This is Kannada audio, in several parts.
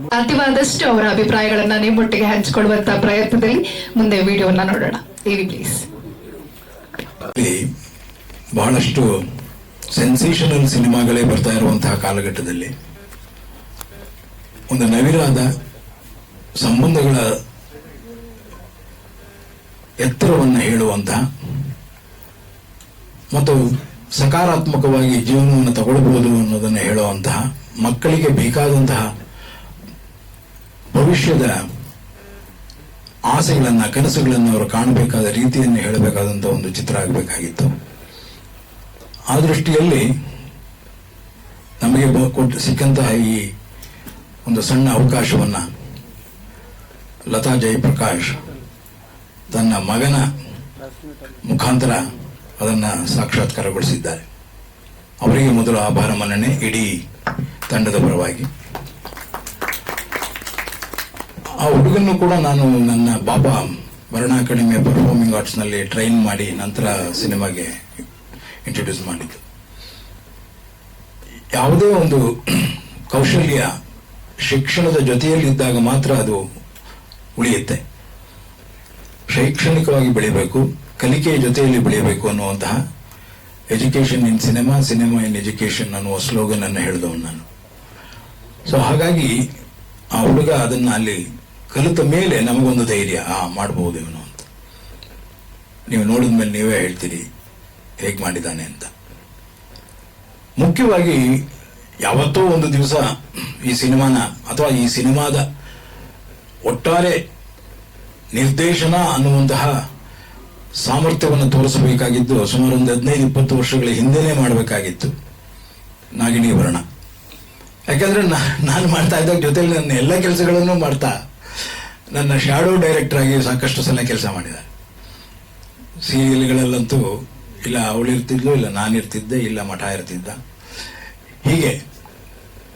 ಸಾಧ್ಯವಾದಷ್ಟು ಅವರ ಅಭಿಪ್ರಾಯಗಳನ್ನ ನಿಮ್ಮೊಟ್ಟಿಗೆ ಹಂಚಿಕೊಳ್ಳುವಂತ ಪ್ರಯತ್ನದಲ್ಲಿ ಮುಂದೆ ವಿಡಿಯೋನ ನೋಡೋಣ. ಪ್ಲೀಸ್. ಬಹಳಷ್ಟು ಸೆನ್ಸೇಷನಲ್ ಸಿನಿಮಾಗಳೇ ಬರ್ತಾ ಇರುವಂತಹ ಕಾಲಘಟ್ಟದಲ್ಲಿ ಒಂದು ನವಿರಾದ ಸಂಬಂಧಗಳ ಎತ್ತರವನ್ನು ಹೇಳುವಂತಹ ಮತ್ತು ಸಕಾರಾತ್ಮಕವಾಗಿ ಜೀವನವನ್ನು ತಗೊಳ್ಬಹುದು ಅನ್ನೋದನ್ನು ಹೇಳುವಂತಹ, ಮಕ್ಕಳಿಗೆ ಬೇಕಾದಂತಹ ಭವಿಷ್ಯದ ಆಸೆಗಳನ್ನ, ಕನಸುಗಳನ್ನು ಅವರು ಕಾಣಬೇಕಾದ ರೀತಿಯನ್ನು ಹೇಳಬೇಕಾದಂತಹ ಒಂದು ಚಿತ್ರ ಆಗಬೇಕಾಗಿತ್ತು. ಆ ದೃಷ್ಟಿಯಲ್ಲಿ ನಮಗೆ ಸಿಕ್ಕಂತಹ ಈ ಒಂದು ಸಣ್ಣ ಅವಕಾಶವನ್ನ ಲತಾ ಜಯಪ್ರಕಾಶ್ ತನ್ನ ಮಗನ ಮುಖಾಂತರ ಅದನ್ನ ಸಾಕ್ಷಾತ್ಕಾರಗೊಳಿಸಿದ್ದಾರೆ. ಅವರಿಗೆ ಮೊದಲು ಆಭಾರ ಮನ್ನಣೆ ಇಡೀ ತಂಡದ ಪರವಾಗಿ. ಆ ಹುಡುಗನ್ನು ಕೂಡ ನಾನು ನನ್ನ ಬಾಬಾ ವರ್ಣ ಅಕಾಡೆಮಿಯ ಪರ್ಫಾರ್ಮಿಂಗ್ ಆರ್ಟ್ಸ್ ನಲ್ಲಿ ಟ್ರೈನ್ ಮಾಡಿ ನಂತರ ಸಿನಿಮಾಗೆ ಇಂಟ್ರೊಡ್ಯೂಸ್ ಮಾಡಿದ್ದು. ಯಾವುದೇ ಒಂದು ಕೌಶಲ್ಯ ಶಿಕ್ಷಣದ ಜೊತೆಯಲ್ಲಿದ್ದಾಗ ಮಾತ್ರ ಅದು ಉಳಿಯುತ್ತೆ. ಶೈಕ್ಷಣಿಕವಾಗಿ ಬೆಳೆಯಬೇಕು, ಕಲಿಕೆಯ ಜೊತೆಯಲ್ಲಿ ಬೆಳೆಯಬೇಕು ಅನ್ನುವಂತಹ education in cinema, cinema in education ಅನ್ನುವ ಸ್ಲೋಗನ್ ಅನ್ನು ಹೇಳಿದವನು ನಾನು. ಸೊ ಹಾಗಾಗಿ ಆ ಹುಡುಗ ಅದನ್ನ ಅಲ್ಲಿ ಕಲಿತ ಮೇಲೆ ನಮಗೊಂದು ಧೈರ್ಯ, ಮಾಡಬಹುದು ಇವನು ಅಂತ. ನೀವು ನೋಡಿದ ಮೇಲೆ ನೀವೇ ಹೇಳ್ತೀರಿ ಹೇಗೆ ಮಾಡಿದ್ದಾನೆ ಅಂತ. ಮುಖ್ಯವಾಗಿ ಯಾವತ್ತೋ ಒಂದು ದಿವಸ ಈ ಸಿನಿಮಾನ ಅಥವಾ ಈ ಸಿನಿಮಾದ ಒಟ್ಟಾರೆ ನಿರ್ದೇಶನ ಅನ್ನುವಂತಹ ಸಾಮರ್ಥ್ಯವನ್ನು ತೋರಿಸಬೇಕಾಗಿದ್ದು ಸುಮಾರು ಒಂದು 15-20 ವರ್ಷಗಳ ಹಿಂದೆನೇ ಮಾಡಬೇಕಾಗಿತ್ತು ನಾಗಿಣಿ ವರ್ಣ. ಯಾಕಂದ್ರೆ ನಾನು ಮಾಡ್ತಾ ಇದ್ದಾಗ ಜೊತೆಲಿ ನನ್ನ ಎಲ್ಲ ಕೆಲಸಗಳನ್ನು ಮಾಡ್ತಾ ನನ್ನ ಶ್ಯಾಡೋ ಡೈರೆಕ್ಟರ್ ಆಗಿ ಸಾಕಷ್ಟು ಸಲ ಕೆಲಸ ಮಾಡಿದ. ಸೀರಿಯಲ್ಗಳಲ್ಲಂತೂ ಇಲ್ಲ ಅವಳಿರ್ತಿದ್ಲು, ಇಲ್ಲ ನಾನಿರ್ತಿದ್ದೆ, ಇಲ್ಲ ಮಠ ಇರ್ತಿದ್ದ, ಹೀಗೆ.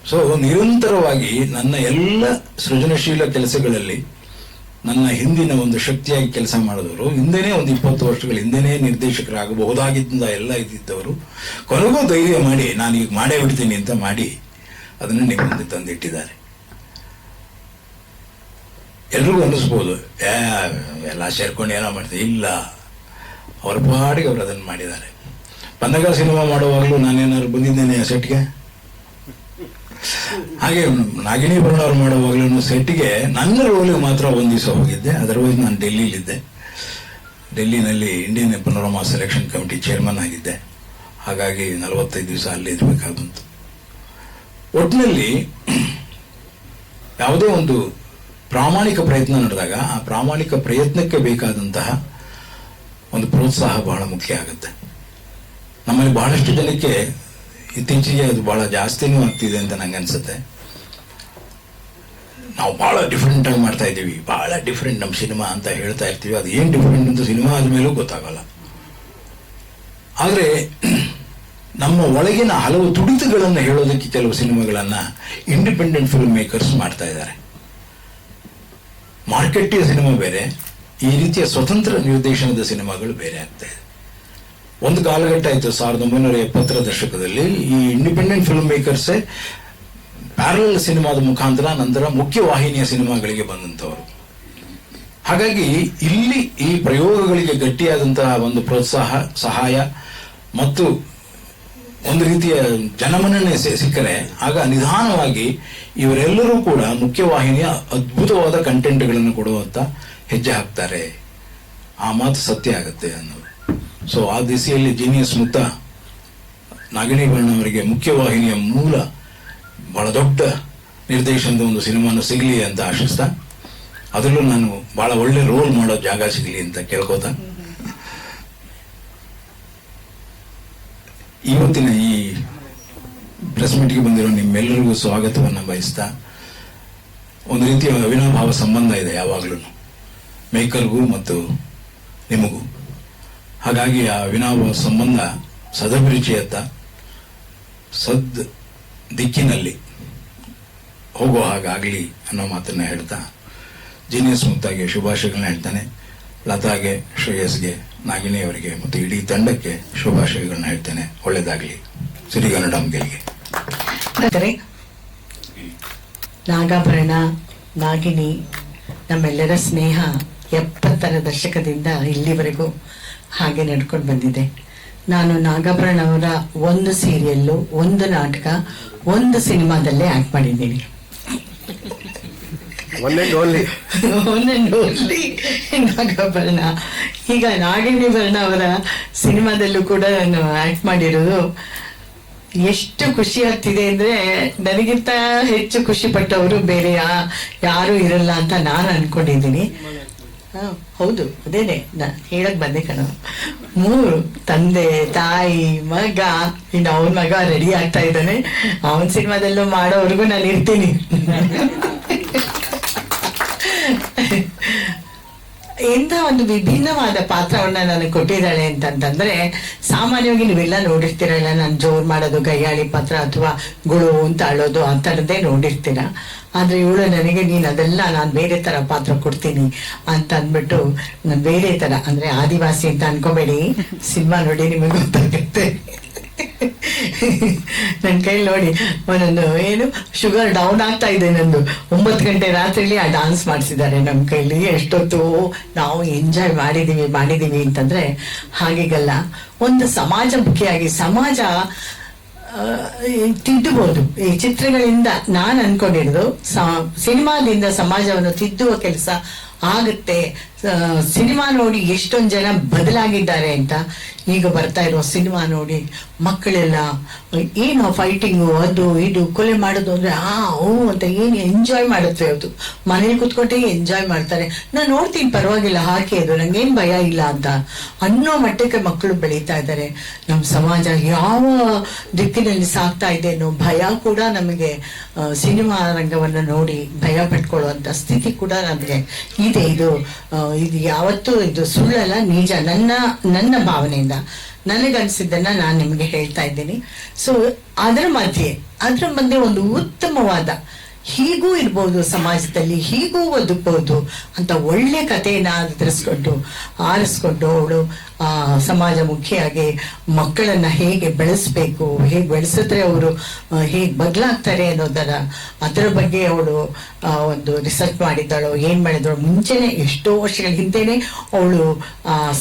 ಸೊ ನಿರಂತರವಾಗಿ ನನ್ನ ಎಲ್ಲ ಸೃಜನಶೀಲ ಕೆಲಸಗಳಲ್ಲಿ ನನ್ನ ಹಿಂದಿನ ಒಂದು ಶಕ್ತಿಯಾಗಿ ಕೆಲಸ ಮಾಡಿದವರು, ಹಿಂದೆನೇ ಒಂದು 20 ವರ್ಷಗಳ ಹಿಂದೆನೇ ನಿರ್ದೇಶಕರಾಗಬಹುದಾಗಿದ್ದ ಎಲ್ಲ ಇದ್ದಿದ್ದವರು ಕೊನೆಗೂ ಧೈರ್ಯ ಮಾಡಿ ನಾನು ಈಗ ಮಾಡೇ ಬಿಡ್ತೀನಿ ಅಂತ ಮಾಡಿ ಅದನ್ನು ನಿಮ್ಮ ಮುಂದೆ ತಂದಿಟ್ಟಿದ್ದಾರೆ. ಎಲ್ರಿಗೂ ಅನ್ನಿಸ್ಬೋದು ಎಲ್ಲ ಸೇರ್ಕೊಂಡು ಏನೋ ಮಾಡ್ತೀವಿ, ಇಲ್ಲ, ಅವ್ರ ಪಾಡಿಗೆ ಅವರು ಅದನ್ನು ಮಾಡಿದ್ದಾರೆ. ಪನ್ನಗ ಸಿನಿಮಾ ಮಾಡುವಾಗಲೂ ನಾನೇನಾದ್ರು ಬಂದಿದ್ದೇನೆ ಆ ಸೆಟ್ಗೆ, ಹಾಗೆ ನಾಗಿಣಿ ವರ್ಣ ಅವರು ಮಾಡುವಾಗಲೂ ಸೆಟ್ಗೆ ನನ್ನ ರೋಲಿಗೆ ಮಾತ್ರ ಒಂದು ದಿವಸ ಹೋಗಿದ್ದೆ. ಅದರ್ವೈಸ್ ನಾನು ಡೆಲ್ಲಿಲಿದ್ದೆ. ಡೆಲ್ಲಿನಲ್ಲಿ Indian panorama selection committee chairman ಆಗಿದ್ದೆ. ಹಾಗಾಗಿ 45 ದಿವಸ ಅಲ್ಲಿ ಇರಬೇಕಾದಂತು. ಒಟ್ಟಿನಲ್ಲಿ ಯಾವುದೇ ಒಂದು ಪ್ರಾಮಾಣಿಕ ಪ್ರಯತ್ನ ನಡೆದಾಗ ಆ ಪ್ರಾಮಾಣಿಕ ಪ್ರಯತ್ನಕ್ಕೆ ಬೇಕಾದಂತಹ ಒಂದು ಪ್ರೋತ್ಸಾಹ ಬಹಳ ಮುಖ್ಯ ಆಗುತ್ತೆ. ನಮ್ಮಲ್ಲಿ ಬಹಳಷ್ಟು ಜನಕ್ಕೆ ಇತ್ತೀಚೆಗೆ ಅದು ಬಹಳ ಜಾಸ್ತಿನೂ ಆಗ್ತಿದೆ ಅಂತ ನಂಗೆ ಅನ್ಸುತ್ತೆ. ನಾವು ಬಹಳ ಡಿಫ್ರೆಂಟ್ ಆಗಿ ಮಾಡ್ತಾ ಇದ್ದೀವಿ, ಬಹಳ ಡಿಫ್ರೆಂಟ್ ನಮ್ಮ ಸಿನಿಮಾ ಅಂತ ಹೇಳ್ತಾ ಇರ್ತೀವಿ. ಅದು ಏನ್ ಡಿಫ್ರೆಂಟ್ ಅಂತ ಸಿನಿಮಾ ಆದ್ಮೇಲೂ ಗೊತ್ತಾಗಲ್ಲ. ಆದ್ರೆ ನಮ್ಮ ಒಳಗಿನ ಹಲವು ತುಡಿತಗಳನ್ನು ಹೇಳೋದಕ್ಕೆ ಕೆಲವು ಸಿನಿಮಾಗಳನ್ನ ಇಂಡಿಪೆಂಡೆಂಟ್ ಫಿಲ್ಮ್ ಮೇಕರ್ಸ್ ಮಾಡ್ತಾ ಇದ್ದಾರೆ. ಮಾರ್ಕೆಟಿಯ ಸಿನಿಮಾ ಬೇರೆ, ಈ ರೀತಿಯ ಸ್ವತಂತ್ರ ನಿರ್ದೇಶನದ ಸಿನಿಮಾಗಳು ಬೇರೆ ಆಗ್ತಾ ಇದೆ. ಒಂದು ಕಾಲಘಟ್ಟ ಆಯಿತು 1970ರ ದಶಕದಲ್ಲಿ ಈ ಇಂಡಿಪೆಂಡೆಂಟ್ ಫಿಲ್ಮ್ ಮೇಕರ್ಸೇ ಪ್ಯಾರಲಲ್ ಸಿನಿಮಾದ ಮುಖಾಂತರ ನಂತರ ಮುಖ್ಯವಾಹಿನಿಯ ಸಿನಿಮಾಗಳಿಗೆ ಬಂದಂಥವರು. ಹಾಗಾಗಿ ಇಲ್ಲಿ ಈ ಪ್ರಯೋಗಗಳಿಗೆ ಗಟ್ಟಿಯಾದಂತಹ ಒಂದು ಪ್ರೋತ್ಸಾಹ, ಸಹಾಯ ಮತ್ತು ಒಂದು ರೀತಿಯ ಜನಮನ್ನಣೆ ಸಿಕ್ಕರೆ ಆಗ ನಿಧಾನವಾಗಿ ಇವರೆಲ್ಲರೂ ಕೂಡ ಮುಖ್ಯವಾಹಿನಿಯ ಅದ್ಭುತವಾದ ಕಂಟೆಂಟ್ಗಳನ್ನು ಕೊಡುವಂತ ಹೆಜ್ಜೆ ಹಾಕ್ತಾರೆ. ಆ ಮಾತು ಸತ್ಯ ಆಗುತ್ತೆ ಅನ್ನೋದು. ಸೊ ಆ ದಿಸೆಯಲ್ಲಿ ಜೀನಿಯಸ್ ಮುತ್ತ ನಾಗಿಣಿ ವರ್ಣ ಅವರಿಗೆ ಮುಖ್ಯವಾಹಿನಿಯ ಮೂಲ ಬಹಳ ದೊಡ್ಡ ನಿರ್ದೇಶನದ ಒಂದು ಸಿನಿಮಾನು ಸಿಗಲಿ ಅಂತ ಆಶಿಸ್ತಾ, ಅದರಲ್ಲೂ ನಾನು ಬಹಳ ಒಳ್ಳೆ ರೋಲ್ ಮಾಡೋ ಜಾಗ ಸಿಗಲಿ ಅಂತ ಕೇಳ್ಕೋತಾ ಇವತ್ತಿನ ಈ ಪ್ರೆಸ್ ಮೀಟ್ಗೆ ಬಂದಿರೋ ನಿಮ್ಮೆಲ್ಲರಿಗೂ ಸ್ವಾಗತವನ್ನು ಬಯಸ್ತಾ, ಒಂದು ರೀತಿಯ ಅವಿನಾಭಾವ ಸಂಬಂಧ ಇದೆ ಯಾವಾಗ್ಲೂ ಮೇಕರ್ಗೂ ಮತ್ತು ನಿಮಗೂ. ಹಾಗಾಗಿ ಆ ಅವಿನಾಭಾವ ಸಂಬಂಧ ಸದಭಿರುಚಿಯತ್ತ ದಿಕ್ಕಿನಲ್ಲಿ ಹೋಗೋ ಹಾಗಾಗ್ಲಿ ಅನ್ನೋ ಮಾತನ್ನ ಹೇಳ್ತಾ ಜೀನಿಯಸ್ ಮುತ್ತಾಗೆ ಶುಭಾಶಯಗಳನ್ನ ಹೇಳ್ತಾನೆ. ಲತಾಗೆ, ಶ್ರೇಯಸ್ಗೆ, ನಾಗಿಣಿ ಅವರಿಗೆ ಮತ್ತು ಇಡೀ ತಂಡಕ್ಕೆ ಶುಭಾಶಯಗಳನ್ನ ಹೇಳ್ತೇನೆ. ಒಳ್ಳೇದಾಗ್ಲಿ. ಸಿರಿಗನ್ನಡಂ ಗೆಲ್ಗೆ. ಆದರೆ ನಾಗಾಭರಣ, ನಾಗಿನಿ, ನಮ್ಮೆಲ್ಲರ ಸ್ನೇಹ 70ರ ದಶಕದಿಂದ ಇಲ್ಲಿವರೆಗೂ ಹಾಗೆ ನಡ್ಕೊಂಡು ಬಂದಿದೆ. ನಾನು ನಾಗಾಭರಣ ಅವರ ಒಂದು ಸೀರಿಯಲ್ಲು, ಒಂದು ನಾಟಕ, ಒಂದು ಸಿನಿಮಾದಲ್ಲೇ ಆಕ್ಟ್ ಮಾಡಿದ್ದೀನಿ. ಒಂದೊಂದು ನಾಗಾಭರಣ. ಈಗ ನಾಗಿನಿ ಭರಣ ಅವರ ಸಿನಿಮಾದಲ್ಲೂ ಕೂಡ ನಾನು ಆಕ್ಟ್ ಮಾಡಿರೋದು ಎಷ್ಟು ಖುಷಿ ಆಗ್ತಿದೆ ಅಂದ್ರೆ, ನನಗಿಂತ ಹೆಚ್ಚು ಖುಷಿ ಪಟ್ಟವರು ಬೇರೆ ಯಾರು ಇರಲ್ಲ ಅಂತ ನಾನು ಅನ್ಕೊಂಡಿದ್ದೀನಿ. ಹೌದು, ಅದೇನೆ ಹೇಳಕ್ ಬಂದೆ ಕಣ. 3 ತಂದೆ, ತಾಯಿ, ಮಗ. ಇನ್ನು ಅವನ ಮಗ ರೆಡಿ ಆಗ್ತಾ ಇದ್ದಾನೆ. ಅವನ ಸಿನಿಮಾದಲ್ಲೂ ಮಾಡೋವರೆಗೂ ನಾನು ಇರ್ತೀನಿ. ಎಂಥ ಒಂದು ವಿಭಿನ್ನವಾದ ಪಾತ್ರವನ್ನ ನನಗೆ ಕೊಟ್ಟಿದ್ದಾಳೆ ಅಂತಂದ್ರೆ, ಸಾಮಾನ್ಯವಾಗಿ ನೀವೆಲ್ಲ ನೋಡಿರ್ತೀರಲ್ಲ, ನಾನು ಜೋರ್ ಮಾಡೋದು, ಗಯ್ಯಾಳಿ ಪಾತ್ರ ಅಥವಾ ಗುಳು ಅಂತ ಅಳೋದು ಆ ಥರದ್ದೇ ನೋಡಿರ್ತೀರ. ಆದ್ರೆ ಇವಳು ನನಗೆ ನೀನು ಅದೆಲ್ಲ ನಾನು ಬೇರೆ ತರ ಪಾತ್ರ ಕೊಡ್ತೀನಿ ಅಂತ ಅಂದ್ಬಿಟ್ಟು, ನಾನು ಬೇರೆ ತರ ಅಂದ್ರೆ ಆದಿವಾಸಿ ಅಂತ ಅನ್ಕೋಬೇಡಿ, ಸಿನಿಮಾ ನೋಡಿ ನಿಮಗೆ ಗೊತ್ತಾಗುತ್ತೆ. ನನ್ನ ಕೈಲಿ ನೋಡಿ ಒಂದೊಂದು ಏನು ಶುಗರ್ ಡೌನ್ ಆಗ್ತಾ ಇದೆ ನಂದು. 9 ಗಂಟೆ ರಾತ್ರಿಲಿ ಆ ಡಾನ್ಸ್ ಮಾಡಿಸಿದ್ದಾರೆ ನಮ್ಮ ಕೈಲಿ. ಎಷ್ಟೊತ್ತು ನಾವು ಎಂಜಾಯ್ ಮಾಡಿದೀವಿ ಅಂತಂದ್ರೆ ಹಾಗೀಗಲ್ಲ. ಒಂದು ಸಮಾಜಮುಖಿಯಾಗಿ ಸಮಾಜ ತಿದ್ದಬಹುದು. ಈ ಚಿತ್ರಗಳಿಂದ ನಾನು ಅನ್ಕೊಂಡಿರೋದು ಸಿನಿಮಾದಿಂದ ಸಮಾಜವನ್ನು ತಿದ್ದುವ ಕೆಲಸ ಆಗುತ್ತೆ. ಸಿನಿಮಾ ನೋಡಿ ಎಷ್ಟೊಂದು ಜನ ಬದಲಾಗಿದ್ದಾರೆ ಅಂತ. ಈಗ ಬರ್ತಾ ಇರೋ ಸಿನಿಮಾ ನೋಡಿ ಮಕ್ಕಳೆಲ್ಲ ಏನು ಫೈಟಿಂಗು, ಅದು ಇದು ಕೊಲೆ ಮಾಡೋದು ಅಂದ್ರೆ ಅಂತ ಏನು ಎಂಜಾಯ್ ಮಾಡುತ್ತೆ. ಅದು ಮನೇಲಿ ಕುತ್ಕೊಂಡೇ ಎಂಜಾಯ್ ಮಾಡ್ತಾರೆ. ನಾನು ನೋಡ್ತೀನಿ, ಪರವಾಗಿಲ್ಲ, ಹಾಕಿ ಅದು ನಂಗೇನು ಭಯ ಇಲ್ಲ ಅಂತ ಅನ್ನೋ ಮಟ್ಟಕ್ಕೆ ಮಕ್ಕಳು ಬೆಳೀತಾ ಇದ್ದಾರೆ. ನಮ್ಮ ಸಮಾಜ ಯಾವ ದಿಕ್ಕಿನಲ್ಲಿ ಸಾಗ್ತಾ ಇದೆ ಅನ್ನೋ ಭಯ ಕೂಡ ನಮಗೆ ಸಿನಿಮಾ ರಂಗವನ್ನು ನೋಡಿ ಭಯ ಪಟ್ಕೊಳ್ಳುವಂತ ಸ್ಥಿತಿ ಕೂಡ ನಮಗೆ ಇದೆ. ಇದು ಯಾವತ್ತೂ ಇದು ಸುಳ್ಳಲ್ಲ, ನಿಜ. ನನ್ನ ಭಾವನೆಯಿಂದ ನನಗನ್ಸಿದ್ದನ್ನ ನಾನು ನಿಮಗೆ ಹೇಳ್ತಾ ಇದ್ದೀನಿ. ಸೊ ಅದರ ಮಧ್ಯೆ ಒಂದು ಉತ್ತಮವಾದ ಹೀಗೂ ಇರ್ಬೋದು, ಸಮಾಜದಲ್ಲಿ ಹೀಗೂ ಬದುಕಬಹುದು ಅಂತ ಒಳ್ಳೆ ಕಥೆಯನ್ನ ಆರಿಸ್ಕೊಂಡು ಅವಳು ಸಮಾಜ ಮುಖಿಯಾಗಿ ಮಕ್ಕಳನ್ನ ಹೇಗೆ ಬೆಳೆಸ್ಬೇಕು, ಹೇಗೆ ಬೆಳೆಸಿದ್ರೆ ಅವರು ಹೇಗೆ ಬದಲಾಗ್ತಾರೆ ಅದರ ಬಗ್ಗೆ ಅವಳು ಒಂದು ರಿಸರ್ಚ್ ಮಾಡಿದ್ದಾಳು. ಏನ್ ಮಾಡಿದಳು, ಮುಂಚೆನೆ ಎಷ್ಟೋ ವರ್ಷಗಳ ಹಿಂದೆನೆ ಅವಳು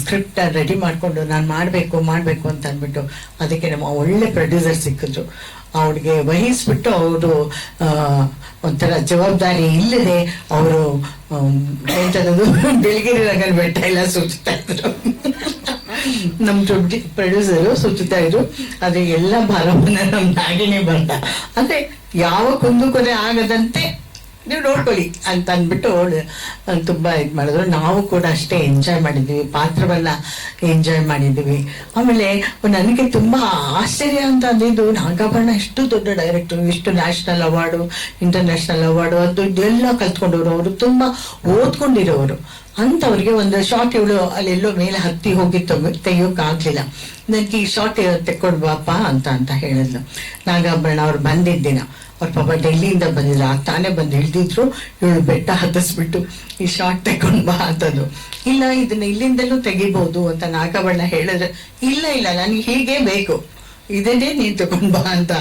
ಸ್ಕ್ರಿಪ್ಟ್ ರೆಡಿ ಮಾಡ್ಕೊಂಡು ನಾನು ಮಾಡ್ಬೇಕು ಅಂತ ಅಂದ್ಬಿಟ್ಟು ಅದಕ್ಕೆ ನಮ್ಮ ಒಳ್ಳೆ ಪ್ರೊಡ್ಯೂಸರ್ ಸಿಕ್ಕಿದ್ರು. ಅವಳಿಗೆ ವಹಿಸ್ಬಿಟ್ಟು ಅವರು ಒಂಥರ ಜವಾಬ್ದಾರಿ ಇಲ್ಲದೆ ಅವರು ಎಂತದ್ದು ಬೆಳಗಿರಿ ರಂಗನ ಬೆಟ್ಟ ಎಲ್ಲ ಸುತ್ತಾ ಇದ್ರು. ನಮ್ ಪ್ರೊಡ್ಯೂಸರು ಸುತ್ತಾ ಇದ್ರು. ಅದೇ ಎಲ್ಲ ಭಾರವನ್ನ ನಮ್ ನಾಗಿನಿ ಬಂದ. ಅಂದ್ರೆ ಯಾವ ಕುಂದುಕೊರೆ ಆಗದಂತೆ ನೀವು ನೋಡ್ಕೊಳ್ಳಿ ಅಂತ ಅಂದ್ಬಿಟ್ಟು ಅವಳು ತುಂಬಾ ಮಾಡಿದ್ರು. ನಾವು ಕೂಡ ಅಷ್ಟೇ ಎಂಜಾಯ್ ಮಾಡಿದ್ವಿ, ಪಾತ್ರವನ್ನ ಎಂಜಾಯ್ ಮಾಡಿದ್ವಿ. ಆಮೇಲೆ ನನಗೆ ತುಂಬಾ ಆಶ್ಚರ್ಯ ಅಂತ ಅಂದಿದ್ದು, ನಾಗಾಭರಣ ಎಷ್ಟು ದೊಡ್ಡ ಡೈರೆಕ್ಟರ್, ಇಷ್ಟು ನ್ಯಾಷನಲ್ ಅವಾರ್ಡು, ಇಂಟರ್ನ್ಯಾಷನಲ್ ಅವಾರ್ಡು, ಅದು ಇದೆಲ್ಲ ಕಲ್ತ್ಕೊಂಡವ್ರು. ಅವರು ತುಂಬಾ ಓದ್ಕೊಂಡಿರೋರು. ಅಂತವ್ರಿಗೆ ಒಂದು ಶಾರ್ಟ್ ಇವಳು ಅಲ್ಲೆಲ್ಲೋ ಮೇಲೆ ಹತ್ತಿ ಹೋಗಿ ತೆಗಿಯೋಕ್ಕಾಗ್ಲಿಲ್ಲ. ನನಗೆ ಈ ಶಾರ್ಟ್ ತೆಕ್ಕೊಂಡು ಬಾಪ ಅಂತ ಹೇಳಿದ್ಲು. ನಾಗಾಭರಣ ಅವ್ರು ಬಂದಿದ್ದಿನ, ಅವ್ರ ಪಾಪ ಡೆಲ್ಲಿಯಿಂದ ಬಂದಿದ್ರು, ತಾನೇ ಬಂದು ಇಳ್ದಿದ್ರು. ಇವಳು ಬೆಟ್ಟ ಹತ್ತಿಸ್ಬಿಟ್ಟು ಈ ಶಾರ್ಟ್ ತೆಕ್ಕೊಂಡು ಬಾ ಅಂತದ್ದು. ಇಲ್ಲ, ಇದನ್ನ ಇಲ್ಲಿಂದಲೂ ತೆಗಿಬಹುದು ಅಂತ ನಾಗಾಭರಣ ಹೇಳಿದ್ರೆ, ಇಲ್ಲ ನನಗೆ ಹೀಗೆ ಬೇಕು, ಇದನ್ನೇ ನೀನ್ ತಗೊಂಡ್ ಬಾ ಅಂತ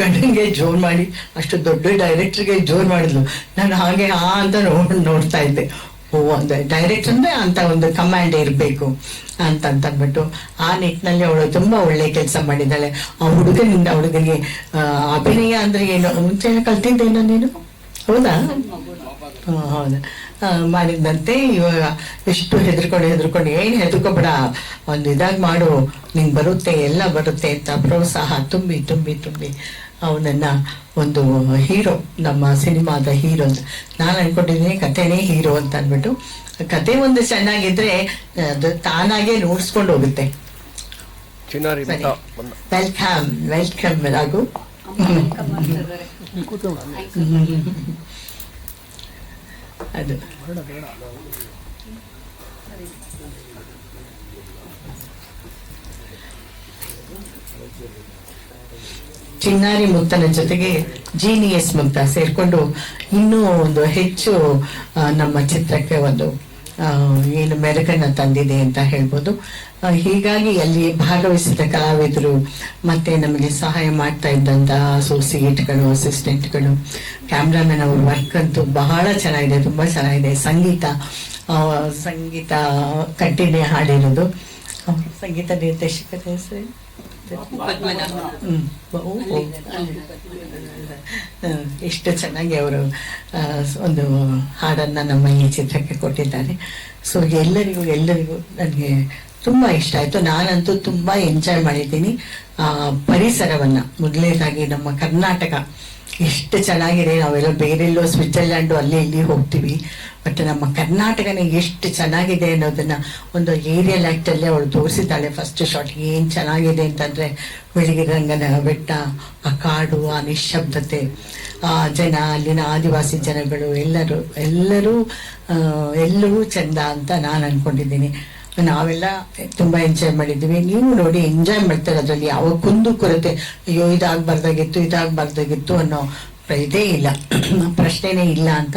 ಗಂಡನ್ಗೆ ಜೋರ್ ಮಾಡಿ, ಅಷ್ಟು ದೊಡ್ಡ ಡೈರೆಕ್ಟರ್ಗೆ ಜೋರ್ ಮಾಡಿದ್ಲು. ನಾನು ಹಾಗೆ ಅಂತ ನೋಡ್ತಾ ಇದ್ದೆ. ಒಂದು ಡೈರೆಕ್ಟರ್ ಅಂದ್ರೆ ಅಂತ ಒಂದು ಕಮಾಂಡ್ ಇರ್ಬೇಕು ಅಂತ ಅಂದ್ಬಿಟ್ಟು ಆ ನಿಟ್ಟಿನಲ್ಲಿ ಅವಳು ತುಂಬಾ ಒಳ್ಳೆ ಕೆಲಸ ಮಾಡಿದ್ದಾಳೆ. ಆ ಹುಡುಗನಿಗೆ ಅಭಿನಯ ಅಂದ್ರೆ ಏನು ಮುಂಚೆ ಕಲ್ತಿದ್ದೇನೋ ನೀನು, ಹೌದಾ? ಹೌದಾ, ಮಾಡಿದಂತೆ. ಇವಾಗ ಎಷ್ಟು ಹೆದರ್ಕೊಂಡು ಏನ್ ಹೆದರ್ಕೊಬೇಡ, ಒಂದು ಇದಾಗಿ ಮಾಡು, ನಿಂಗೆ ಬರುತ್ತೆ, ಎಲ್ಲ ಬರುತ್ತೆ ಅಂತ ಪ್ರೋತ್ಸಾಹ ತುಂಬಿ ಅವನನ್ನ ಒಂದು ಹೀರೋ, ನಮ್ಮ ಸಿನಿಮಾದ ಹೀರೋ. ನಾನು ಅನ್ಕೊಂಡಿದ್ದೀನಿ ಕಥೆನೇ ಹೀರೋ ಅಂತ ಅಂದ್ಬಿಟ್ಟು. ಕತೆ ಒಂದು ಚೆನ್ನಾಗಿದ್ರೆ ಅದು ತಾನಾಗೆ ನೋಡ್ಸ್ಕೊಂಡು ಹೋಗುತ್ತೆ. ವೆಲ್ಕಮ್ ರಾಘು. ಅದು ಚಿನ್ನಾರಿ ಮುಕ್ತನ ಜೊತೆಗೆ ಜೀನಿಯಸ್ ಮುಕ್ತ ಸೇರ್ಕೊಂಡು ಇನ್ನೂ ಒಂದು ಹೆಚ್ಚು ನಮ್ಮ ಚಿತ್ರಕ್ಕೆ ಒಂದು ಏನು ಮೆರಗನ್ನ ತಂದಿದೆ ಅಂತ ಹೇಳ್ಬೋದು. ಹೀಗಾಗಿ ಅಲ್ಲಿ ಭಾಗವಹಿಸಿದ ಕಲಾವಿದರು ಮತ್ತೆ ನಮಗೆ ಸಹಾಯ ಮಾಡ್ತಾ ಇದ್ದಂಥ ಅಸೋಸಿಯೇಟ್ಗಳು, ಅಸಿಸ್ಟೆಂಟ್ಗಳು, ಕ್ಯಾಮ್ರಾಮನ್ ಅವ್ರ ವರ್ಕ್ ಅಂತೂ ಬಹಳ ಚೆನ್ನಾಗಿದೆ, ತುಂಬ ಚೆನ್ನಾಗಿದೆ. ಸಂಗೀತ ಕಂಟಿನ್ಯೂ ಹಾಡಿರೋದು. ಸಂಗೀತ ನಿರ್ದೇಶಕರ ಹೆಸರು ಎಷ್ಟು ಚೆನ್ನಾಗಿ ಅವರು ಒಂದು ಹಾಡನ್ನು ನಮ್ಮ ಈ ಚಿತ್ರಕ್ಕೆ ಕೊಟ್ಟಿದ್ದಾರೆ. ಸೊ ಎಲ್ಲರಿಗೂ ನನಗೆ ತುಂಬ ಇಷ್ಟ ಆಯಿತು. ನಾನಂತೂ ತುಂಬ ಎಂಜಾಯ್ ಮಾಡಿದ್ದೀನಿ ಪರಿಸರವನ್ನು. ಮೊದಲನೇದಾಗಿ ನಮ್ಮ ಕರ್ನಾಟಕ ಎಷ್ಟು ಚೆನ್ನಾಗಿದೆ. ನಾವೆಲ್ಲ ಬೇರೆಲ್ಲೋ ಸ್ವಿಟ್ಜರ್ಲ್ಯಾಂಡು ಅಲ್ಲಿ ಇಲ್ಲಿ ಹೋಗ್ತೀವಿ, ಬಟ್ ನಮ್ಮ ಕರ್ನಾಟಕನೇ ಎಷ್ಟು ಚೆನ್ನಾಗಿದೆ ಅನ್ನೋದನ್ನ ಒಂದು ಏರಿಯಲ್ ಆ್ಯಕ್ಟಲ್ಲೇ ಅವಳು ತೋರಿಸಿದ್ದಾಳೆ. ಫಸ್ಟ್ ಶಾರ್ಟ್ ಏನು ಚೆನ್ನಾಗಿದೆ ಅಂತಂದರೆ ಬೆಳಗಿರಂಗನ ಬೆಟ್ಟ, ಆ ಕಾಡು, ಆ ನಿಶ್ಶಬ್ದತೆ, ಆ ಜನ, ಅಲ್ಲಿನ ಆದಿವಾಸಿ ಜನಗಳು ಎಲ್ಲರೂ ಚೆಂದ ಅಂತ ನಾನು ಅಂದ್ಕೊಂಡಿದ್ದೀನಿ. ನಾವೆಲ್ಲ ತುಂಬ ಎಂಜಾಯ್ ಮಾಡಿದ್ದೀವಿ. ನೀವು ನೋಡಿ ಎಂಜಾಯ್ ಮಾಡ್ತಾರೆ. ಅದರಲ್ಲಿ ಯಾವ ಕುಂದು ಕೊರತೆ ಅಯ್ಯೋ ಇದಾಗಬಾರ್ದಾಗಿತ್ತು ಅನ್ನೋ ಇದೇ ಇಲ್ಲ, ಪ್ರಶ್ನೆನೇ ಇಲ್ಲ ಅಂತ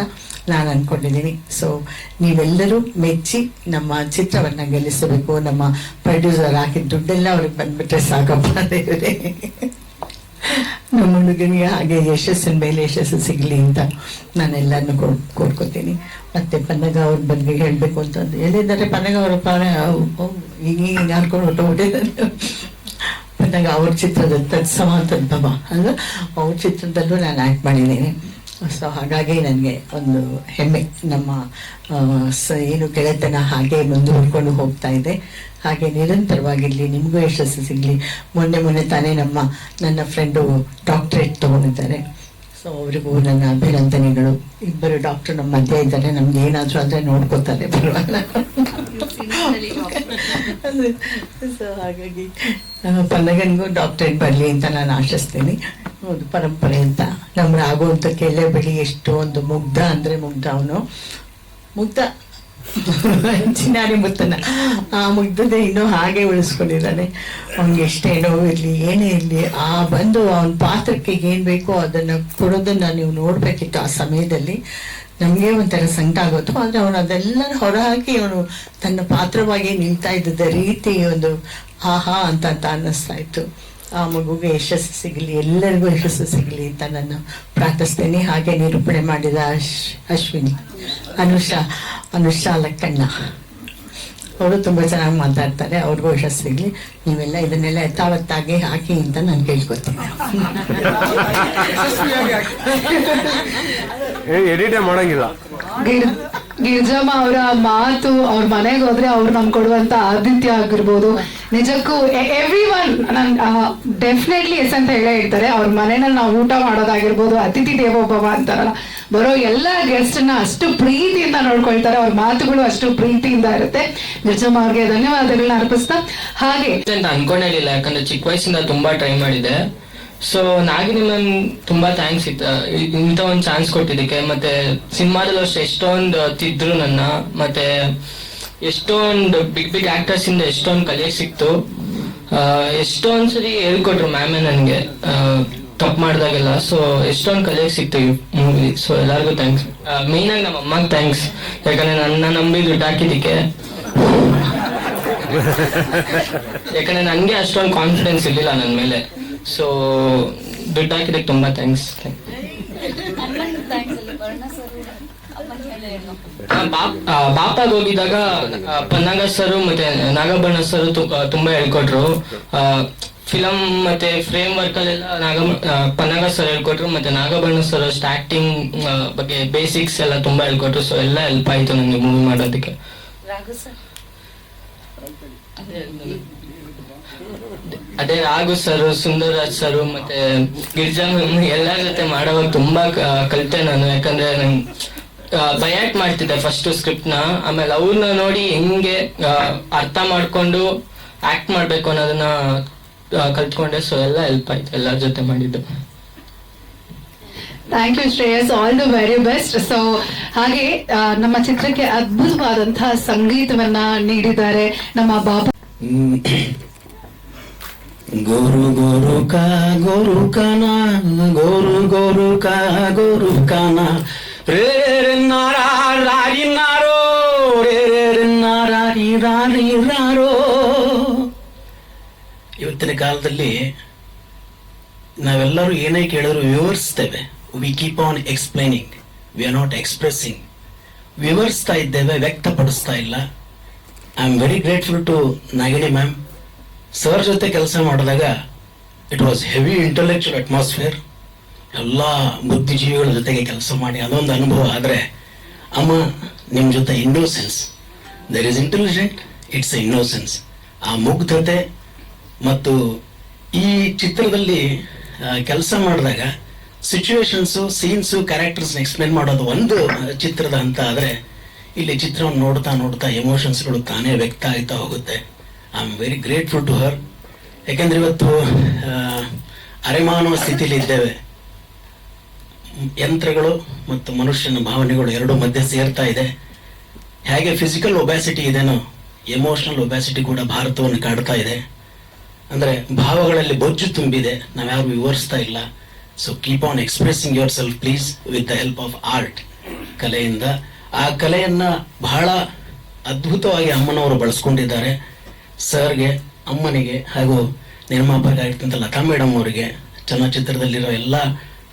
ನಾನು ಅಂದ್ಕೊಂಡಿದ್ದೀನಿ. ಸೊ ನೀವೆಲ್ಲರೂ ಮೆಚ್ಚಿ ನಮ್ಮ ಚಿತ್ರವನ್ನು ಗೆಲ್ಲಿಸಬೇಕು. ನಮ್ಮ ಪ್ರೊಡ್ಯೂಸರ್ ಹಾಕಿದ ದುಡ್ಡೆಲ್ಲ ಅವ್ರಿಗೆ ಬಂದ್ಬಿಟ್ರೆ ಸಾಕಪ್ಪ ದೇವರೇ. ನಮ್ಮ ಹುಡುಗನಿಗೆ ಹಾಗೆ ಯಶಸ್ಸಿನ ಮೇಲೆ ಯಶಸ್ಸು ಸಿಗಲಿ ಅಂತ ನಾನೆಲ್ಲರನ್ನು ಕೋರ್ಕೋತೀನಿ. ಮತ್ತೆ ಪನ್ನಗ ಅವ್ರ ಬಗ್ಗೆ ಹೇಳಬೇಕು ಅಂತಂದು ಎಲ್ಲಿದ್ದಾರೆ ಪನ್ನಗ ಅವರ ಈಗ ಹಾರ್ಕೊಂಡು ಹೊಟ್ಟೋಗ್ಬಿಟ್ಟಿದ್ದಾರೆ. ಪನ್ನಗ ಅವ್ರ ಚಿತ್ರದ ತತ್ಸಮ ತದ್ಭವ ಅಂದ್ರೆ ಅವ್ರ ಚಿತ್ರದಲ್ಲೂ ನಾನು ಆ್ಯಕ್ಟ್ ಮಾಡಿದ್ದೀನಿ. ಸೊ ಹಾಗಾಗಿ ನನಗೆ ಒಂದು ಹೆಮ್ಮೆ. ನಮ್ಮ ಏನು ಗೆಳೆತನ ಹಾಗೆ ಮುಂದುವರ್ಕೊಂಡು ಹೋಗ್ತಾ ಇದೆ, ಹಾಗೆ ನಿರಂತರವಾಗಿರಲಿ, ನಿಮಗೂ ಯಶಸ್ಸು ಸಿಗಲಿ. ಮೊನ್ನೆ ತಾನೇ ನನ್ನ ಫ್ರೆಂಡು ಡಾಕ್ಟ್ರೇಟ್ ತೊಗೊಂಡಿದ್ದಾರೆ. ಸೊ ಅವರಿಗೂ ನನ್ನ ಅಭಿನಂದನೆಗಳು. ಇಬ್ಬರು ಡಾಕ್ಟ್ರು ನಮ್ಮ ಮಧ್ಯೆ ಇದ್ದಾರೆ, ನಮ್ಗೆ ಏನಾದರೂ ಆದರೆ ನೋಡ್ಕೋತಾರೆ, ಪರವಾಗಿಲ್ಲ. ಸೊ ಹಾಗಾಗಿ ಪಲ್ಲಗನಿಗೂ ಡಾಕ್ಟ್ರೇಟ್ ಬರಲಿ ಅಂತ ನಾನು ಆಶಿಸ್ತೀನಿ. ಒಂದು ಪರಂಪರೆ ಅಂತ ನಮ್ಗೆ ಆಗುವಂಥ ಕೆಲೆ ಬೆಳಿ ಎಷ್ಟು ಒಂದು ಮುಗ್ಧ ಅಂದರೆ ಅವನು ಮುಗ್ಧ ಚಿನ್ನಾರಿ ಮುತ್ತನ ಆ ಮುಗ್ಧತೆ ಇನ್ನೂ ಹಾಗೆ ಉಳಿಸ್ಕೊಂಡಿದ್ದಾನೆ. ಅವ್ನಿಗೆ ಎಷ್ಟೇ ನೋವು ಇರಲಿ, ಏನೇ ಇರಲಿ, ಬಂದು ಅವನ ಪಾತ್ರಕ್ಕೆ ಏನು ಬೇಕೋ ಅದನ್ನು ಕೊಡೋದನ್ನು ನೀವು ನೋಡಬೇಕಿತ್ತು. ಆ ಸಮಯದಲ್ಲಿ ನಮಗೆ ಒಂಥರ ಸಂಕಟ ಆಗೋದು, ಆದರೆ ಅವನು ಅದೆಲ್ಲ ಹೊರಹಾಕಿ ಅವನು ತನ್ನ ಪಾತ್ರವಾಗಿ ನಿಲ್ತಾ ಇದ್ದ ರೀತಿ ಒಂದು ಆಹಾ ಅಂತ ಅನ್ನಿಸ್ತಾ ಇತ್ತು. ಆ ಮಗುಗೆ ಯಶಸ್ಸು ಸಿಗಲಿ, ಎಲ್ಲರಿಗೂ ಯಶಸ್ಸು ಸಿಗಲಿ ಅಂತ ನಾನು ಪ್ರಾರ್ಥಿಸ್ತೇನೆ. ಹಾಗೆ ನಿರೂಪಣೆ ಮಾಡಿದ ಅಶ್ವಿನಿ, ಅನುಷಾ ಲಕ್ಕಣ್ಣ ಅವರು ತುಂಬ ಚೆನ್ನಾಗಿ ಮಾತಾಡ್ತಾರೆ, ಅವ್ರಿಗೂ ಯಶಸ್ಸು ಸಿಗಲಿ. ನೀವೆಲ್ಲ ಇದನ್ನೆಲ್ಲ ಯಥಾವತ್ತಾಗಿ ಹಾಕಿ ಅಂತ ನಾನು ಕೇಳ್ಕೊತೀನಿ. ಎಡಿಟೇ ಮಾಡಂಗಿಲ್ಲ. ಗಿರ್ಜಮ್ಮ ಅವರ ಮಾತು, ಅವ್ರ ಮನೆಗೆ ಹೋದ್ರೆ ಅವ್ರು ನಮ್ಗೆ ಕೊಡುವಂತ ಆತಿಥ್ಯ ಆಗಿರ್ಬೋದು, ನಿಜಕ್ಕೂ ಎವ್ರಿ ಒನ್ ಡೆಫಿನೆಟ್ಲಿ ಎಸ್ ಅಂತ ಹೇಳ್ತಾರೆ. ಅವ್ರ ಮನೆಯಲ್ಲಿ ನಾವು ಊಟ ಮಾಡೋದಾಗಿರ್ಬೋದು, ಅತಿಥಿ ದೇವೋಭವ ಅಂತಾರಲ್ಲ, ಬರೋ ಎಲ್ಲ ಗೆಸ್ಟ್ ನ ಅಷ್ಟು ಪ್ರೀತಿಯಿಂದ ನೋಡ್ಕೊಳ್ತಾರೆ. ಅವ್ರ ಮಾತುಗಳು ಅಷ್ಟು ಪ್ರೀತಿಯಿಂದ ಇರುತ್ತೆ. ಗಿರ್ಜಮ್ಮ ಅವ್ರಿಗೆ ಧನ್ಯವಾದಗಳನ್ನ ಅರ್ಪಿಸ್ತಾ, ಹಾಗೆ ಅಂತ ಅನ್ಕೊಂಡಿರ್ಲಿಲ್ಲ, ಯಾಕಂದ್ರೆ ಚಿಕ್ಕ ವಯಸ್ಸಿಂದ ತುಂಬಾ ಟ್ರೈ ಮಾಡಿದೆ. ಸೊ ನಾಗಿನಿ ಮ್ಯಾಮ್ ತುಂಬಾ ಥ್ಯಾಂಕ್ಸ್ ಇಂಥ ಒಂದು ಚಾನ್ಸ್ ಕೊಟ್ಟಿದ್ದಕ್ಕೆ. ಮತ್ತೆ ಸಿನಿಮಾದಲ್ಲಿ ಅಷ್ಟು ಎಷ್ಟೊಂದು ತಿದ್ರು ನನ್ನ, ಮತ್ತೆ ಎಷ್ಟೊಂದು ಬಿಗ್ ಆಕ್ಟರ್ಸ್ ಇಂದ ಎಷ್ಟೊಂದು ಕಲಿಯಕ್ ಸಿಕ್ತು. ಎಷ್ಟೊಂದ್ ಸರಿ ಹೇಳ್ಕೊಟ್ರು ಮ್ಯಾಮೇ ನನ್ಗೆ ತಪ್ಪು ಮಾಡಿದಾಗೆಲ್ಲ. ಸೊ ಎಷ್ಟೊಂದು ಕಲಿಯಕ್ ಸಿಕ್ತು ಈ ಮೂವಿ. ಸೊ ಎಲ್ಲರಿಗೂ ಥ್ಯಾಂಕ್ಸ್. ಮೇನ್ ಆಗಿ ನಮ್ಮ ಅಮ್ಮಗೆ ಥ್ಯಾಂಕ್ಸ್, ಯಾಕಂದ್ರೆ ನನ್ನ ನಂಬಿ ದುಡ್ಡು ಹಾಕಿದ್ದಕ್ಕೆ. ಯಾಕಂದ್ರೆ ನನ್ಗೆ ಅಷ್ಟೊಂದು ಕಾನ್ಫಿಡೆನ್ಸ್ ಇರ್ಲಿಲ್ಲ ನನ್ನ ಮೇಲೆ. ಸೊ ದುಡ್ಡು ಹಾಕಿದಕ್ಕೆ ತುಂಬಾ ಥ್ಯಾಂಕ್ಸ್. ಬಾಪಾಗ್ ಹೋಗಿದಾಗ ಪನ್ನಗ ಸರ್ ಮತ್ತೆ ನಾಗಭರಣ ಸರ್ ತುಂಬಾ ಹೇಳ್ಕೊಟ್ರು. ಫಿಲಮ್ ಮತ್ತೆ ಫ್ರೇಮ್ ವರ್ಕ್ ಅಲ್ಲೆಲ್ಲ ಪನ್ನಗ ಸರ್ ಹೇಳ್ಕೊಟ್ರು, ಮತ್ತೆ ನಾಗಭರಣ ಸರ್ ಅಷ್ಟು ಆಕ್ಟಿಂಗ್ ಬಗ್ಗೆ ಬೇಸಿಕ್ಸ್ ಎಲ್ಲ ತುಂಬಾ ಹೇಳ್ಕೊಟ್ರು. ಸೊ ಎಲ್ಲ ಹೆಲ್ಪ್ ಆಯ್ತು ನನಗೆ ಮೂವಿ ಮಾಡೋದಕ್ಕೆ. ಅದೇ ರಾಘು ಸರ್, ಸುಂದರರಾಜ್ ಸರ್ ಮತ್ತೆ ಗಿರ್ಜಾ ಎಲ್ಲರ ಜೊತೆ ಮಾಡೋವಾಗ ತುಂಬಾ ಕಲಿತೆ ನಾನು. ಯಾಕಂದ್ರೆ ನಂಗೆ ಬಯಾಟ್ ಮಾಡ್ತಿದ್ದೆ ಫಸ್ಟ್ ಸ್ಕ್ರಿಪ್ಟ್ ನ, ಆಮೇಲೆ ಅವ್ರನ್ನ ನೋಡಿ ಹೆಂಗೆ ಅರ್ಥ ಮಾಡ್ಕೊಂಡು ಆಕ್ಟ್ ಮಾಡ್ಬೇಕು ಅನ್ನೋದನ್ನ ಕಲ್ತ್ಕೊಂಡೆ. ಸೊ ಎಲ್ಲ ಹೆಲ್ಪ್ ಆಯ್ತು ಎಲ್ಲರ ಜೊತೆ ಮಾಡಿದ್ದು. Thank you Shreyas, all the very best. So ಹಾಗೆ ನಮ್ಮ ಚಿತ್ರಕ್ಕೆ ಅದ್ಭುತವಾದಂತಹ ಸಂಗೀತವನ್ನ ನೀಡಿದ್ದಾರೆ ನಮ್ಮ ಬಾಬಾ. गोरु गोरु का गोरु काना रे रे नारा रारी नारो रे रे ರಾರಿರಾರೋ. ಇವತ್ತಿನ ಕಾಲದಲ್ಲಿ ನಾವೆಲ್ಲರೂ ಏನೇ ಕೇಳಿದ್ರು ವಿವರಿಸ್ತೇವೆ. We keep on explaining, we are not expressing. ವಿವರಿಸ್ತಾ ಇದ್ದೇವೆ, ವ್ಯಕ್ತಪಡಿಸ್ತಾ ಇಲ್ಲ. I am very grateful to Nagini ma'am. Sir ಜೊತೆ ಕೆಲಸ ಮಾಡಿದಾಗ it was heavy intellectual atmosphere. ಎಲ್ಲ ಬುದ್ಧಿಜೀವಿಗಳ ಜೊತೆಗೆ ಕೆಲಸ ಮಾಡಿ ಅದೊಂದು ಅನುಭವ. ಆದರೆ ಅಮ್ಮ ನಿಮ್ಮ ಜೊತೆ innocence, there is intelligent, it's a innocence. ಆ ಮುಗ್ಧತೆ ಮತ್ತು ಈ ಚಿತ್ರದಲ್ಲಿ ಕೆಲಸ ಮಾಡಿದಾಗ ಸಿಚುವೇಶನ್ಸು, ಸೀನ್ಸು, ಕ್ಯಾರೆಕ್ಟರ್ಸ್ನ ಎಕ್ಸ್ಪ್ಲೇನ್ ಮಾಡೋದು ಒಂದು ಚಿತ್ರದ ಅಂತ ಆದರೆ, ಇಲ್ಲಿ ಚಿತ್ರವನ್ನು ನೋಡ್ತಾ ನೋಡ್ತಾ ಎಮೋಷನ್ಸ್ಗಳು ತಾನೇ ವ್ಯಕ್ತ ಆಗ್ತಾ ಹೋಗುತ್ತೆ. I am very grateful to her. ಯಾಕೆಂದ್ರೆ ಇವತ್ತು ಅರೆಮಾನವ ಸ್ಥಿತಿಲಿ ಇದ್ದೇವೆ. ಯಂತ್ರಗಳು ಮತ್ತು ಮನುಷ್ಯನ ಭಾವನೆಗಳು ಎರಡೂ ಮಧ್ಯೆ ಸೇರ್ತಾ ಇದೆ. ಹೇಗೆ ಫಿಸಿಕಲ್ ಒಬ್ಯಾಸಿಟಿ ಇದೆನೋ, ಎಮೋಷನಲ್ ಒಬ್ಯಾಸಿಟಿ ಕೂಡ ಭಾರತವನ್ನು ಕಾಡ್ತಾ ಇದೆ. ಅಂದರೆ ಭಾವಗಳಲ್ಲಿ ಬೊಜ್ಜು ತುಂಬಿದೆ, ನಾವ್ಯಾರು ವಿವರಿಸ್ತಾ ಇಲ್ಲ. So keep on expressing yourself please with the help of art, ಕಲೆಯಿಂದ. ಆ ಕಲೆಯನ್ನ ಬಹಳ ಅದ್ಭುತವಾಗಿ ಅಮ್ಮನವರು ಬಳಸ್ಕೊಂಡಿದ್ದಾರೆ. ಸರ್ಗೆ, ಅಮ್ಮನಿಗೆ ಹಾಗೂ ನಿರ್ಮಾಪಕರಾಗಿರ್ತಂಥ ಲತಾ ಮೇಡಮ್ ಅವರಿಗೆ, ಚಲನಚಿತ್ರದಲ್ಲಿರೋ ಎಲ್ಲ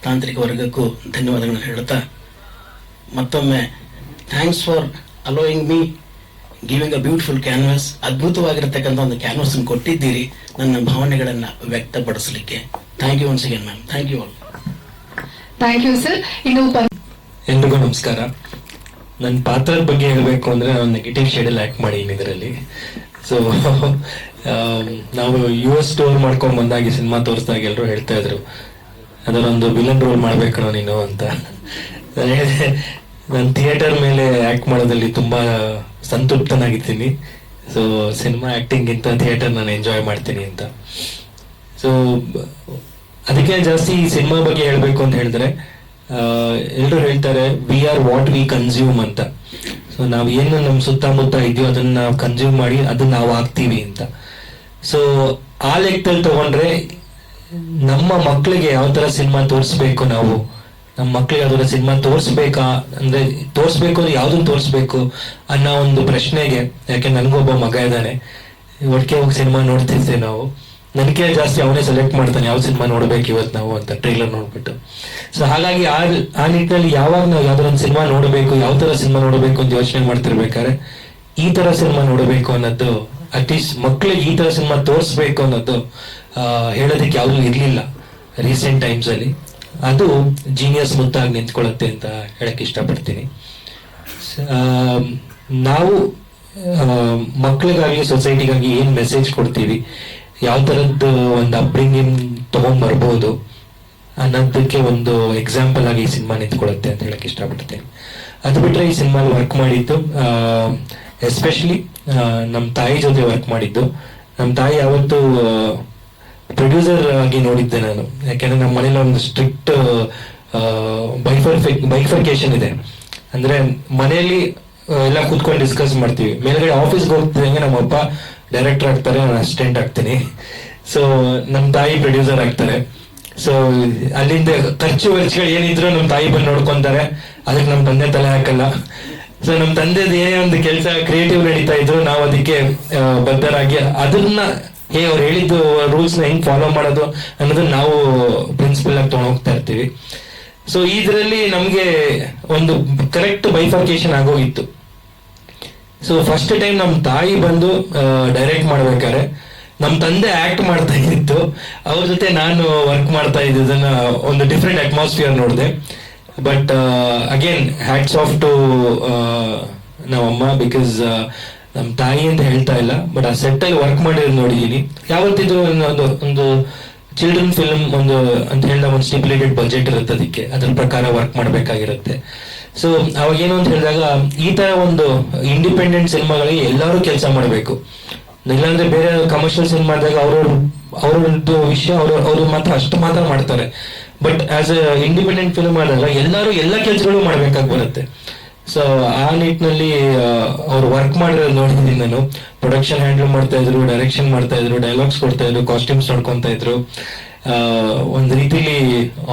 ತಾಂತ್ರಿಕ ವರ್ಗಕ್ಕೂ ಧನ್ಯವಾದಗಳನ್ನು ಹೇಳ್ತಾ, ಮತ್ತೊಮ್ಮೆ thanks for allowing me giving a beautiful canvas. ಅದ್ಭುತವಾಗಿರತಕ್ಕಂಥ ಒಂದು ಕ್ಯಾನ್ವಾಸ್ ಅನ್ನು ಕೊಟ್ಟಿದ್ದೀರಿ ನನ್ನ ಭಾವನೆಗಳನ್ನು ವ್ಯಕ್ತಪಡಿಸಲಿಕ್ಕೆ. Thank you once again ma'am. Thank you all. Thank you sir. ಇನ್ನು ಎಲ್ರಿಗೂ ನಮಸ್ಕಾರ. ನನ್ನ ಪಾತ್ರದ ಬಗ್ಗೆ ಹೇಳಬೇಕು ಅಂದ್ರೆ ನಾನು ನೆಗೆಟಿವ್ ಶೇಡಲ್ಲಿ ಆಕ್ಟ್ ಮಾಡಿದ್ದೀನಿ ಇದರಲ್ಲಿ. ಸೊ ನಾವು US ಟೂರ್ ಮಾಡ್ಕೊಂಡ್ ಬಂದಾಗಿ ಸಿನಿಮಾ ತೋರಿಸಿದಾಗ ಎಲ್ಲರೂ ಹೇಳ್ತಾ ಇದ್ರು ಅದರೊಂದು ವಿಲನ್ ರೋಲ್ ಮಾಡ್ಬೇಕಣೋ ನೀನು ಅಂತ. ನಾನು ಥಿಯೇಟರ್ ಮೇಲೆ ಆಕ್ಟ್ ಮಾಡೋದ್ರಲ್ಲಿ ತುಂಬಾ ಸಂತೃಪ್ತನಾಗಿದ್ದೀನಿ. ಸೊ ಸಿನಿಮಾ ಆಕ್ಟಿಂಗ್ ಗಿಂತ ಥಿಯೇಟರ್ ನಾನು ಎಂಜಾಯ್ ಮಾಡ್ತೀನಿ ಅಂತ. ಸೊ ಅದಕ್ಕೆ ಜಾಸ್ತಿ ಈ ಸಿನಿಮಾ ಬಗ್ಗೆ ಹೇಳ್ಬೇಕು ಅಂತ ಹೇಳಿದ್ರೆ, ಎಲ್ಲರೂ ಹೇಳ್ತಾರೆ we are what we consume ಅಂತ. ಸೊ ನಾವು ಏನು ನಮ್ಮ ಸುತ್ತಮುತ್ತ ಇದೆಯೋ ಅದನ್ನ ನಾವು ಕನ್ಸ್ಯೂಮ್ ಮಾಡಿ ಅದನ್ನ ನಾವು ಆಗ್ತೀವಿ ಅಂತ. ಸೊ ಆ ಲೆಕ್ಕದಲ್ಲಿ ತಗೊಂಡ್ರೆ ನಮ್ಮ ಮಕ್ಕಳಿಗೆ ಯಾವ ತರ ಸಿನಿಮಾ ತೋರಿಸ್ಬೇಕು, ನಾವು ನಮ್ಮ ಮಕ್ಕಳಿಗೆ ಯಾವ್ದಾರ ಸಿನಿಮಾ ತೋರಿಸ್ಬೇಕಾ ಅಂದ್ರೆ ತೋರಿಸ್ಬೇಕು ಅಂದ್ರೆ ಯಾವ್ದನ್ನ ತೋರಿಸ್ಬೇಕು ಅನ್ನೋ ಒಂದು ಪ್ರಶ್ನೆಗೆ, ಯಾಕೆ ನನಗೊಬ್ಬ ಮಗ ಇದ್ದಾನೆ, ಒಟ್ಟಿಗೆ ಹೋಗಿ ಸಿನಿಮಾ ನೋಡ್ತಿರ್ತೀವಿ ನಾವು. ನನಗೆ ಜಾಸ್ತಿ ಅವನೇ ಸೆಲೆಕ್ಟ್ ಮಾಡ್ತಾನೆ ಯಾವ ಸಿನಿಮಾ ನೋಡ್ಬೇಕು ಇವತ್ತು ನಾವು ಅಂತ, ಟ್ರೈಲರ್ ನೋಡ್ಬಿಟ್ಟು. ಸೊ ಹಾಗಾಗಿ ಆ ನಿಟ್ಟಿನಲ್ಲಿ ಯಾವಾಗ ನಾವು ಯಾವ್ದಾರ ಒಂದು ಸಿನಿಮಾ ನೋಡಬೇಕು, ಯಾವ ತರ ಸಿನಿಮಾ ನೋಡಬೇಕು ಅಂತ ಯೋಚನೆ ಮಾಡ್ತಿರ್ಬೇಕಾದ್ರೆ ಈ ತರ ಸಿನಿಮಾ ನೋಡಬೇಕು ಅನ್ನೋದು, ಅಟ್ಲೀಸ್ಟ್ ಮಕ್ಳಿಗೆ ಈ ತರ ಸಿನಿಮಾ ತೋರಿಸ್ಬೇಕು ಅನ್ನೋದು ಹೇಳೋದಕ್ಕೆ ಯಾವ್ದು ಇರ್ಲಿಲ್ಲ ರೀಸೆಂಟ್ ಟೈಮ್ಸ್ ಅಲ್ಲಿ. ಅದು ಜೀನಿಯಸ್ ಮುತ್ತಾಗಿ ನಿಂತ್ಕೊಳ್ಳುತ್ತೆ ಅಂತ ಹೇಳಕ್ ಇಷ್ಟಪಡ್ತೀನಿ. ನಾವು ಮಕ್ಳಿಗಾಗಿ, ಸೊಸೈಟಿಗಾಗಿ ಏನ್ ಮೆಸೇಜ್ ಕೊಡ್ತೀವಿ, ಯಾವ ತರದ್ದು ಒಂದು ಅಪ್ಬ್ರಿಂಗಿಂಗ್ ತಗೊಂಡ್ ಬರ್ಬೋದು ಅನ್ನೋದಕ್ಕೆ ಒಂದು ಎಕ್ಸಾಂಪಲ್ ಆಗಿ ಈ ಸಿನಿಮಾ ನಿಂತ್ಕೊಳ್ಳುತ್ತೆ ಅಂತ ಹೇಳಕ್ ಇಷ್ಟಪಡ್ತೀನಿ. ಅದು ಬಿಟ್ರೆ ಈ ಸಿನಿಮಾಲಿ ವರ್ಕ್ ಮಾಡಿದ್ದು ಎಸ್ಪೆಷಲಿ ನಮ್ಮ ತಾಯಿ ಜೊತೆ ವರ್ಕ್ ಮಾಡಿದ್ದು. ನಮ್ಮ ತಾಯಿ ಯಾವತ್ತು ಪ್ರೊಡ್ಯೂಸರ್ ಆಗಿ ನೋಡಿದ್ದೆ ನಾನು. ಯಾಕೆಂದ್ರೆ ನಮ್ಮ ಮನೇಲಿ ಒಂದು ಸ್ಟ್ರಿಕ್ಟ್ ಬೈಫರ್ಕೇಶನ್ ಇದೆ. ಅಂದ್ರೆ ಮನೆಯಲ್ಲಿ ಎಲ್ಲ ಕೂತ್ಕೊಂಡು ಡಿಸ್ಕಸ್ ಮಾಡ್ತೀವಿ. ಮೇಲ್ಗಡೆ ಆಫೀಸ್ಗೆ ಹೋಗ್ತಿದ್ದಂಗೆ ನಮ್ಮ ಅಪ್ಪ ಡೈರೆಕ್ಟರ್ ಆಗ್ತಾರೆ, ನಾನು ಅಸಿಸ್ಟೆಂಟ್ ಆಗ್ತೀನಿ. ಸೊ ನಮ್ಮ ತಾಯಿ ಪ್ರೊಡ್ಯೂಸರ್ ಆಗ್ತಾರೆ. ಸೊ ಅಲ್ಲಿಂದ ಖರ್ಚು ವೆಚ್ಚಗಳು ಏನಿದ್ರು ನಮ್ಮ ತಾಯಿ ಬಂದು ನೋಡ್ಕೊಂತಾರೆ, ಅದಕ್ಕೆ ನಮ್ಮ ತಂದೆ ತಲೆ ಹಾಕಲ್ಲ. ಸೊ ನಮ್ಮ ತಂದೆದು ಏನೇ ಒಂದು ಕೆಲಸ ಕ್ರಿಯೇಟಿವ್ ನಡೀತಾ ಇದ್ರು ನಾವು ಅದಕ್ಕೆ ಬದ್ಧರಾಗಿ ಅದನ್ನ ಅವ್ರು ಹೇಳಿದ್ದು ರೂಲ್ಸ್ ನ ಹೆಂಗ್ ಫಾಲೋ ಮಾಡೋದು ಅನ್ನೋದನ್ನ ನಾವು ಪ್ರಿನ್ಸಿಪಲ್ ಆಗಿ ತಗೊಂಡು ಹೋಗ್ತಾ ಇರ್ತೀವಿ. ಸೊ ಇದರಲ್ಲಿ ನಮ್ಗೆ ಒಂದು ಕರೆಕ್ಟ್ ಬೈಫರ್ಕೇಶನ್ ಆಗೋಗಿತ್ತು. ಸೊ ಫಸ್ಟ್ ಟೈಮ್ ನಮ್ಮ ತಾಯಿ ಬಂದು ಡೈರೆಕ್ಟ್ ಮಾಡ್ಬೇಕಾದ್ರೆ ನಮ್ಮ ತಂದೆ ಆಕ್ಟ್ ಮಾಡ್ತಾ ಇದ್ದಿತ್ತು, ಅವ್ರ ಜೊತೆ ನಾನು ವರ್ಕ್ ಮಾಡ್ತಾ ಇದ್ದದನ್ನ ಒಂದು ಡಿಫ್ರೆಂಟ್ ಅಟ್ಮಾಸ್ಫಿಯರ್ ನೋಡಿದೆ. But again hats off to ನಮ್ಮಮ್ಮ, ಬಿಕಾಸ್ ನಮ್ಮ ತಾಯಿ ಅಂತ ಹೇಳ್ತಾ ಇಲ್ಲ, ಬಟ್ ಆ ಸೆಟ್ ಅಲ್ಲಿ ವರ್ಕ್ ಮಾಡಿರೋದು ನೋಡಿದೀನಿ. ಯಾವತ್ತಿದ್ರು ಒಂದು ಚಿಲ್ಡ್ರನ್ ಫಿಲ್ಮ್ ಒಂದು ಅಂತ ಹೇಳಿದ ಒಂದು ಸ್ಟಿಪ್ಯುಲೇಟೆಡ್ ಬಜೆಟ್ ಇರುತ್ತೆ, ಅದಕ್ಕೆ ಅದ್ರ ಪ್ರಕಾರ ವರ್ಕ್ ಮಾಡ್ಬೇಕಾಗಿರುತ್ತೆ. ಸೊ ಅವಾಗ ಏನು ಅಂತ ಹೇಳಿದಾಗ ಈ ತರ ಒಂದು ಇಂಡಿಪೆಂಡೆಂಟ್ ಸಿನಿಮಾಗಳಿಗೆ ಎಲ್ಲರೂ ಕೆಲಸ ಮಾಡಬೇಕು. ಇಲ್ಲಾಂದ್ರೆ ಬೇರೆ ಕಮರ್ಷಿಯಲ್ ಸಿನಿಮಾದಾಗ ಅವ್ರದ್ದು ವಿಷಯ ಅವ್ರು ಮಾತ್ರ ಅಷ್ಟು ಮಾತ್ರ ಮಾಡ್ತಾರೆ. But as a independent film ಆದಾಗ ಎಲ್ಲರೂ ಎಲ್ಲ ಕೆಲಸಗಳು ಮಾಡ್ಬೇಕಾಗಿ ಬರುತ್ತೆ. ಸೊ ಆ ನಿಟ್ಟಿನಲ್ಲಿ ಅವ್ರು ವರ್ಕ್ ಮಾಡಿರೋದು ನೋಡಿದ್ದೀನಿ ನಾನು. ಪ್ರೊಡಕ್ಷನ್ ಹ್ಯಾಂಡಲ್ ಮಾಡ್ತಾ ಇದ್ರು, ಡೈರೆಕ್ಷನ್ ಮಾಡ್ತಾ ಇದ್ರು, ಡೈಲಾಗ್ಸ್ ಕೊಡ್ತಾ ಇದ್ರು, ಕಾಸ್ಟ್ಯೂಮ್ಸ್ ನೋಡ್ಕೊಂತ ಇದ್ರು. ಒಂದ್ ರೀತಿಲಿ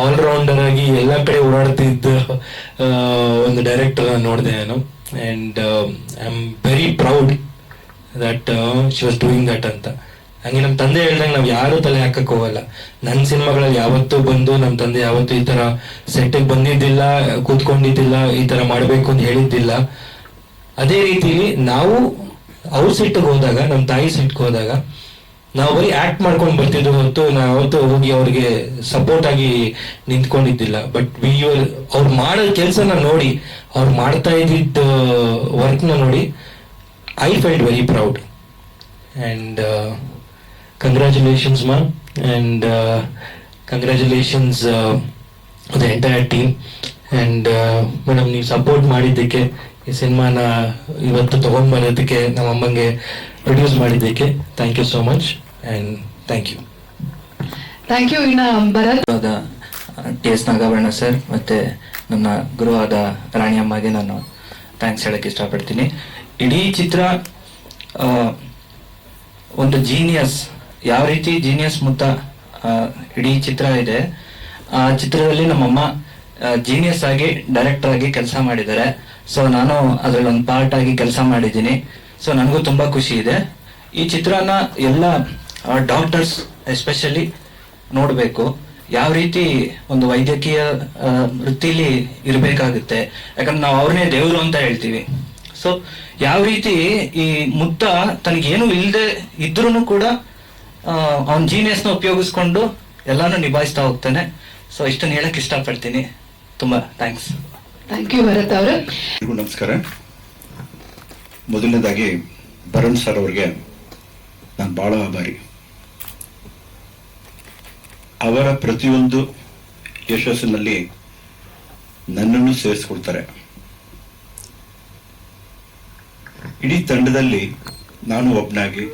ಆಲ್ರೌಂಡರ್ ಆಗಿ ಎಲ್ಲಾ ಕಡೆ ಓಡಾಡ್ತಿದ್ದ ಒಂದು ಡೈರೆಕ್ಟರ್ ನೋಡಿದೆ ನಾನು. And I am very proud that she was doing that ಅಂತ. ಹಂಗೆ ನಮ್ಮ ತಂದೆ ಹೇಳ್ದಂಗೆ ನಾವು ಯಾರು ತಲೆ ಹಾಕಕ್ ಹೋಗಲ್ಲ. ನನ್ನ ಸಿನಿಮಾಗಳಲ್ಲಿ ಯಾವತ್ತೂ ಬಂದು ನಮ್ಮ ತಂದೆ ಯಾವತ್ತೂ ಈ ತರ ಸೆಟ್ಟಿಗೆ ಬಂದಿದ್ದಿಲ್ಲ, ಕೂತ್ಕೊಂಡಿದ್ದಿಲ್ಲ, ಈ ತರ ಮಾಡ್ಬೇಕು ಅಂತ ಹೇಳಿದ್ದಿಲ್ಲ. ಅದೇ ರೀತಿಲಿ ನಾವು ಅವ್ರ ಸೆಟ್ಗೆ ಹೋದಾಗ, ನಮ್ಮ ತಾಯಿ ಸೆಟ್ಗೆ ಹೋದಾಗ ನಾವು ಬರೀ ಆಕ್ಟ್ ಮಾಡ್ಕೊಂಡು ಬರ್ತಿದ್ವು ಹೊತ್ತು ನಾವು ಯಾವತ್ತೂ ಹೋಗಿ ಅವ್ರಿಗೆ ಸಪೋರ್ಟ್ ಆಗಿ ನಿಂತ್ಕೊಂಡಿದ್ದಿಲ್ಲ. ಬಟ್ ಅವ್ರು ಮಾಡೋ ಕೆಲಸನ ನೋಡಿ, ಅವ್ರು ಮಾಡ್ತಾ ಇದ್ದಿದ್ದ ವರ್ಕ್ನ ನೋಡಿ I felt very proud. And congratulations ma, and congratulations the entire team. And madam, ನೀವು ಸಪೋರ್ಟ್ ಮಾಡಿದ್ದಕ್ಕೆ, ಈ ಸಿನಿಮಾನ ಇವತ್ತು ತಗೊಂಡ್ಬರೋದಕ್ಕೆ, ನಮ್ಮ ಅಮ್ಮಂಗೆ ಪ್ರೊಡ್ಯೂಸ್ ಮಾಡಿದ್ದಕ್ಕೆ thank you so much and thank you. Thank you. ಇನ್ನ ಭರತ್. ಟಿ.ಎಸ್. ನಾಗಾಭರಣ ಸರ್ ಮತ್ತೆ ನನ್ನ ಗುರುವಾದ ರಾಣಿ ಅಮ್ಮಗೆ ನಾನು ಥ್ಯಾಂಕ್ಸ್ ಹೇಳಕ್ಕೆ ಇಷ್ಟಪಡ್ತೀನಿ. ಇಡೀ ಚಿತ್ರ ಒಂದು ಜೀನಿಯಸ್, ಯಾವ ರೀತಿ ಜೀನಿಯಸ್ ಮುತ್ತ ಇಡೀ ಚಿತ್ರ ಇದೆ. ಆ ಚಿತ್ರದಲ್ಲಿ ನಮ್ಮಮ್ಮ ಜೀನಿಯಸ್ ಆಗಿ ಡೈರೆಕ್ಟರ್ ಆಗಿ ಕೆಲಸ ಮಾಡಿದ್ದಾರೆ. ಸೊ ನಾನು ಅದ್ರಲ್ಲಿ ಒಂದು ಪಾರ್ಟ್ ಆಗಿ ಕೆಲಸ ಮಾಡಿದ್ದೀನಿ. ಸೊ ನನಗೂ ತುಂಬಾ ಖುಷಿ ಇದೆ. ಈ ಚಿತ್ರನ ಎಲ್ಲ ಡಾಕ್ಟರ್ಸ್ ಎಸ್ಪೆಷಲಿ ನೋಡಬೇಕು. ಯಾವ ರೀತಿ ಒಂದು ವೈದ್ಯಕೀಯ ವೃತ್ತಿಲಿ ಇರಬೇಕಾಗುತ್ತೆ, ಯಾಕಂದ್ರೆ ನಾವು ಅವ್ರನ್ನೇ ದೇವರು ಅಂತ ಹೇಳ್ತೀವಿ. ಸೊ ಯಾವ ರೀತಿ ಈ ಮುತ್ತ ತನಗೇನು ಇಲ್ಲದೆ ಇದ್ರೂ ಕೂಡ ಅವನ ಜೀನಿಯಸ್ನ ಉಪಯೋಗಿಸ್ಕೊಂಡು ಎಲ್ಲಾನು ನಿಭಾಯಿಸ್ತಾ ಹೋಗ್ತಾನೆ. ಸೊ ಇಷ್ಟನ್ನು ಹೇಳಕ್ ಇಷ್ಟಪಡ್ತೀನಿ. ತುಂಬಾ ಥ್ಯಾಂಕ್ಸ್. ಥ್ಯಾಂಕ್ ಯು ಭರತ್ ಅವರೇ. ಎಲ್ರಿಗೂ ನಮಸ್ಕಾರ. ಮೊದಲನೇದಾಗಿ ಭರಣ್ ಸರ್ ಅವ್ರಿಗೆ ನಾನು ಬಹಳ ಆಭಾರಿ. ಅವರ ಪ್ರತಿಯೊಂದು ಯಶಸ್ಸಿನಲ್ಲಿ ನನ್ನನ್ನು ಸೇರಿಸ್ಕೊಳ್ತಾರೆ. ಇಡೀ ತಂಡದಲ್ಲಿ ನಾನು ಒಬ್ಬನಾಗಿ